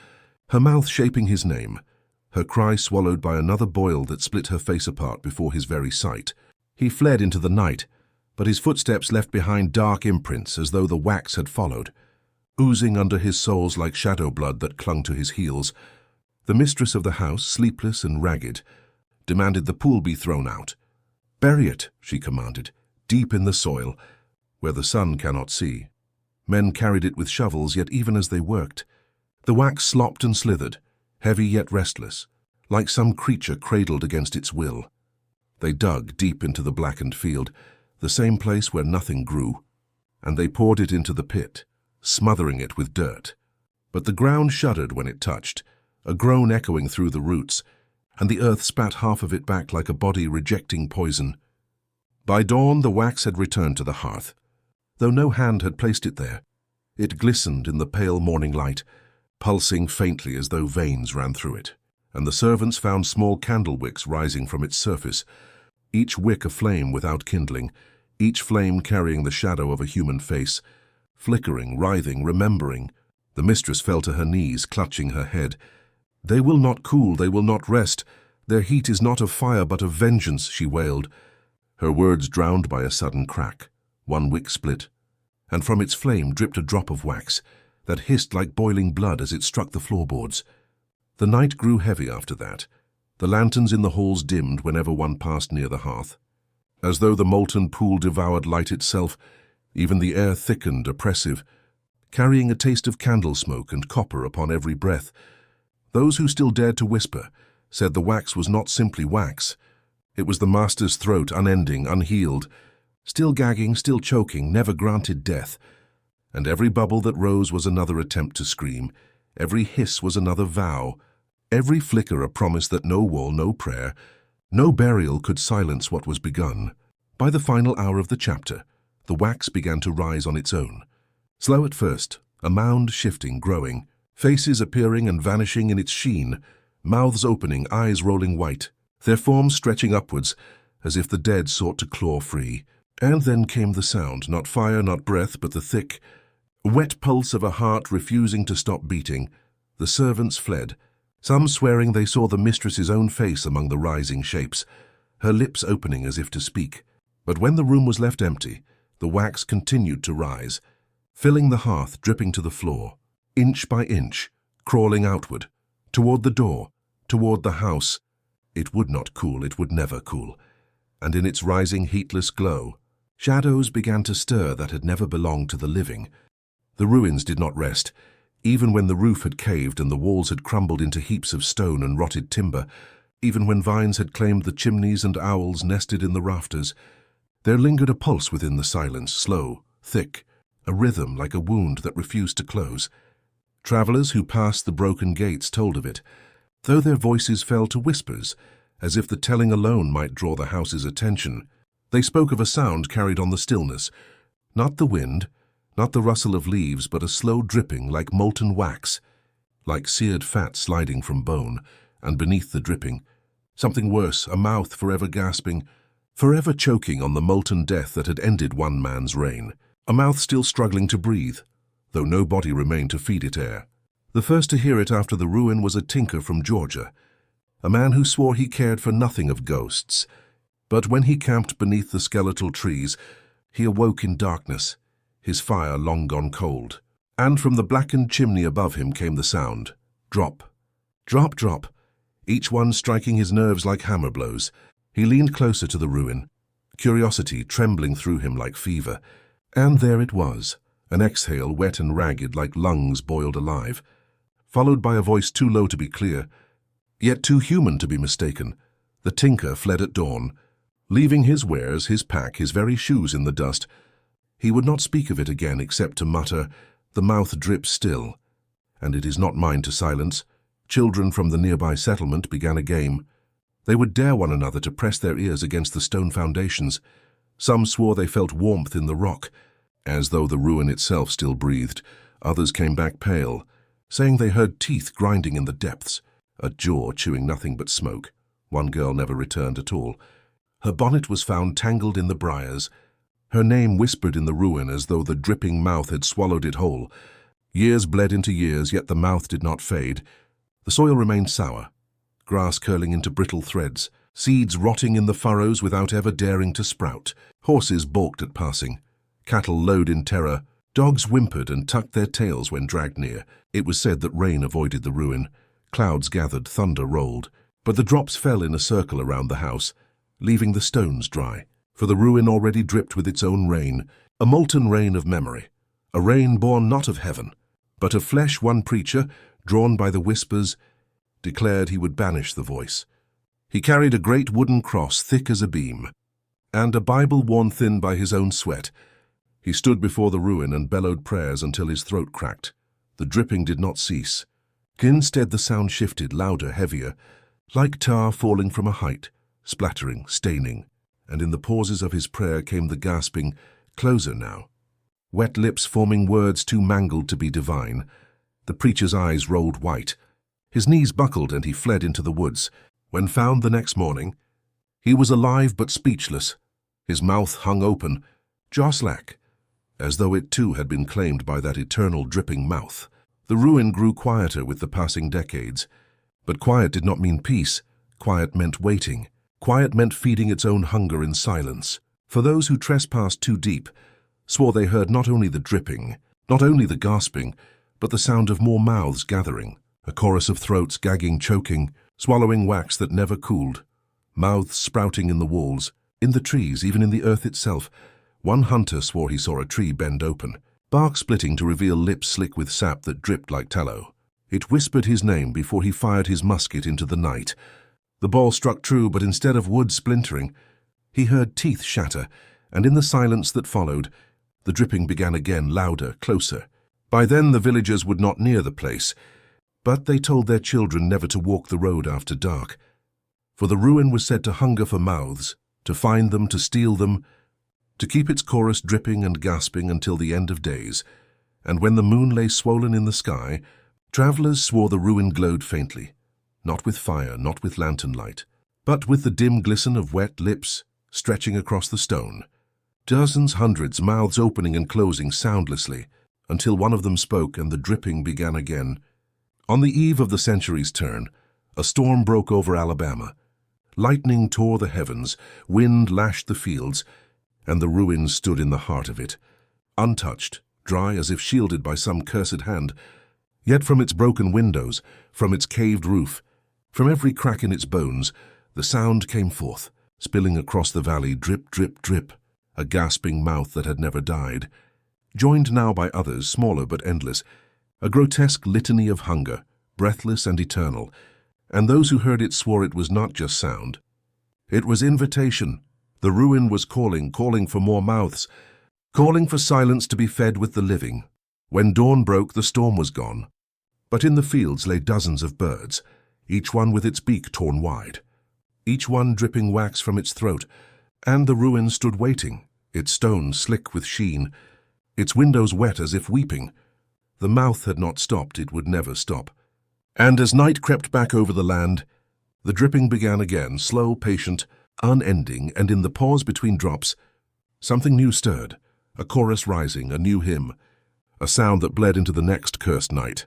her mouth shaping his name, her cry swallowed by another boil that split her face apart before his very sight. He fled into the night, but his footsteps left behind dark imprints as though the wax had followed, oozing under his soles like shadow blood that clung to his heels. The mistress of the house, sleepless and ragged, demanded the pool be thrown out. "Bury it," she commanded, "deep in the soil, where the sun cannot see." Men carried it with shovels, yet even as they worked, the wax slopped and slithered, heavy yet restless, like some creature cradled against its will. They dug deep into the blackened field, the same place where nothing grew, and they poured it into the pit, smothering it with dirt. But the ground shuddered when it touched, a groan echoing through the roots, and the earth spat half of it back like a body rejecting poison. By dawn the wax had returned to the hearth, though no hand had placed it there. It glistened in the pale morning light, pulsing faintly as though veins ran through it, and the servants found small candle wicks rising from its surface, each wick aflame without kindling, each flame carrying the shadow of a human face, flickering, writhing, remembering. The mistress fell to her knees, clutching her head. "They will not cool, they will not rest. Their heat is not of fire but of vengeance," she wailed, her words drowned by a sudden crack. One wick split, and from its flame dripped a drop of wax that hissed like boiling blood as it struck the floorboards. The night grew heavy after that. The lanterns in the halls dimmed whenever one passed near the hearth. As though the molten pool devoured light itself, even the air thickened, oppressive, carrying a taste of candle smoke and copper upon every breath. Those who still dared to whisper said the wax was not simply wax. It was the master's throat, unending, unhealed, still gagging, still choking, never granted death. And every bubble that rose was another attempt to scream. Every hiss was another vow. Every flicker a promise that no wall, no prayer, no burial could silence what was begun. By the final hour of the chapter, the wax began to rise on its own. Slow at first, a mound shifting, growing, faces appearing and vanishing in its sheen, mouths opening, eyes rolling white, their forms stretching upwards as if the dead sought to claw free. And then came the sound, not fire, not breath, but the thick, wet pulse of a heart refusing to stop beating. The servants fled, some swearing they saw the mistress's own face among the rising shapes, her lips opening as if to speak. But when the room was left empty, the wax continued to rise, filling the hearth, dripping to the floor, inch by inch, crawling outward, toward the door, toward the house. It would not cool, it would never cool. And in its rising heatless glow, shadows began to stir that had never belonged to the living. The ruins did not rest, even when the roof had caved and the walls had crumbled into heaps of stone and rotted timber, even when vines had claimed the chimneys and owls nested in the rafters. There lingered a pulse within the silence, slow, thick, a rhythm like a wound that refused to close. Travelers who passed the broken gates told of it, though their voices fell to whispers, as if the telling alone might draw the house's attention. They spoke of a sound carried on the stillness, not the wind, not the rustle of leaves, but a slow dripping like molten wax, like seared fat sliding from bone, and beneath the dripping, something worse, a mouth forever gasping, forever choking on the molten death that had ended one man's reign, a mouth still struggling to breathe, though no body remained to feed it air. The first to hear it after the ruin was a tinker from Georgia, a man who swore he cared for nothing of ghosts. But when he camped beneath the skeletal trees, he awoke in darkness, his fire long gone cold. And from the blackened chimney above him came the sound. Drop, drop, drop, each one striking his nerves like hammer blows. He leaned closer to the ruin, curiosity trembling through him like fever. And there it was, an exhale wet and ragged like lungs boiled alive, followed by a voice too low to be clear, yet too human to be mistaken. The tinker fled at dawn, leaving his wares, his pack, his very shoes in the dust. He would not speak of it again except to mutter, "The mouth drips still, and it is not mine to silence." Children from the nearby settlement began a game. They would dare one another to press their ears against the stone foundations. Some swore they felt warmth in the rock, as though the ruin itself still breathed. Others came back pale, saying they heard teeth grinding in the depths, a jaw chewing nothing but smoke. One girl never returned at all. Her bonnet was found tangled in the briars, her name whispered in the ruin as though the dripping mouth had swallowed it whole. Years bled into years, yet the mouth did not fade. The soil remained sour, grass curling into brittle threads, seeds rotting in the furrows without ever daring to sprout. Horses balked at passing, cattle lowed in terror, dogs whimpered and tucked their tails when dragged near. It was said that rain avoided the ruin. Clouds gathered, thunder rolled, but the drops fell in a circle around the house, leaving the stones dry. For the ruin already dripped with its own rain, a molten rain of memory, a rain born not of heaven, but of flesh. One preacher, drawn by the whispers, declared he would banish the voice. He carried a great wooden cross thick as a beam, and a Bible worn thin by his own sweat. He stood before the ruin and bellowed prayers until his throat cracked. The dripping did not cease. Instead the sound shifted, louder, heavier, like tar falling from a height, splattering, staining, and in the pauses of his prayer came the gasping, "Closer now." Wet lips forming words too mangled to be divine. The preacher's eyes rolled white. His knees buckled and he fled into the woods. When found the next morning, he was alive but speechless. His mouth hung open, jaw slack, as though it too had been claimed by that eternal dripping mouth. The ruin grew quieter with the passing decades. But quiet did not mean peace. Quiet meant waiting. Quiet meant feeding its own hunger in silence. For those who trespassed too deep, swore they heard not only the dripping, not only the gasping, but the sound of more mouths gathering, a chorus of throats gagging, choking, swallowing wax that never cooled, mouths sprouting in the walls, in the trees, even in the earth itself. One hunter swore he saw a tree bend open, bark splitting to reveal lips slick with sap that dripped like tallow. It whispered his name before he fired his musket into the night. The ball struck true, but instead of wood splintering, he heard teeth shatter, and in the silence that followed, the dripping began again, louder, closer. By then the villagers would not near the place, but they told their children never to walk the road after dark. For the ruin was said to hunger for mouths, to find them, to steal them, to keep its chorus dripping and gasping until the end of days. And when the moon lay swollen in the sky, travelers swore the ruin glowed faintly, not with fire, not with lantern light, but with the dim glisten of wet lips stretching across the stone. Dozens, hundreds, mouths opening and closing soundlessly, until one of them spoke and the dripping began again. On the eve of the century's turn, a storm broke over Alabama. Lightning tore the heavens, wind lashed the fields, and the ruin stood in the heart of it, untouched, dry as if shielded by some cursed hand. Yet from its broken windows, from its caved roof, from every crack in its bones, the sound came forth, spilling across the valley, drip, drip, drip, a gasping mouth that had never died, joined now by others, smaller but endless, a grotesque litany of hunger, breathless and eternal, and those who heard it swore it was not just sound. It was invitation. The ruin was calling, calling for more mouths, calling for silence to be fed with the living. When dawn broke, the storm was gone. But in the fields lay dozens of birds, each one with its beak torn wide, each one dripping wax from its throat, and the ruin stood waiting, its stones slick with sheen, its windows wet as if weeping. The mouth had not stopped, it would never stop. And as night crept back over the land, the dripping began again, slow, patient, unending, and in the pause between drops, something new stirred, a chorus rising, a new hymn, a sound that bled into the next cursed night.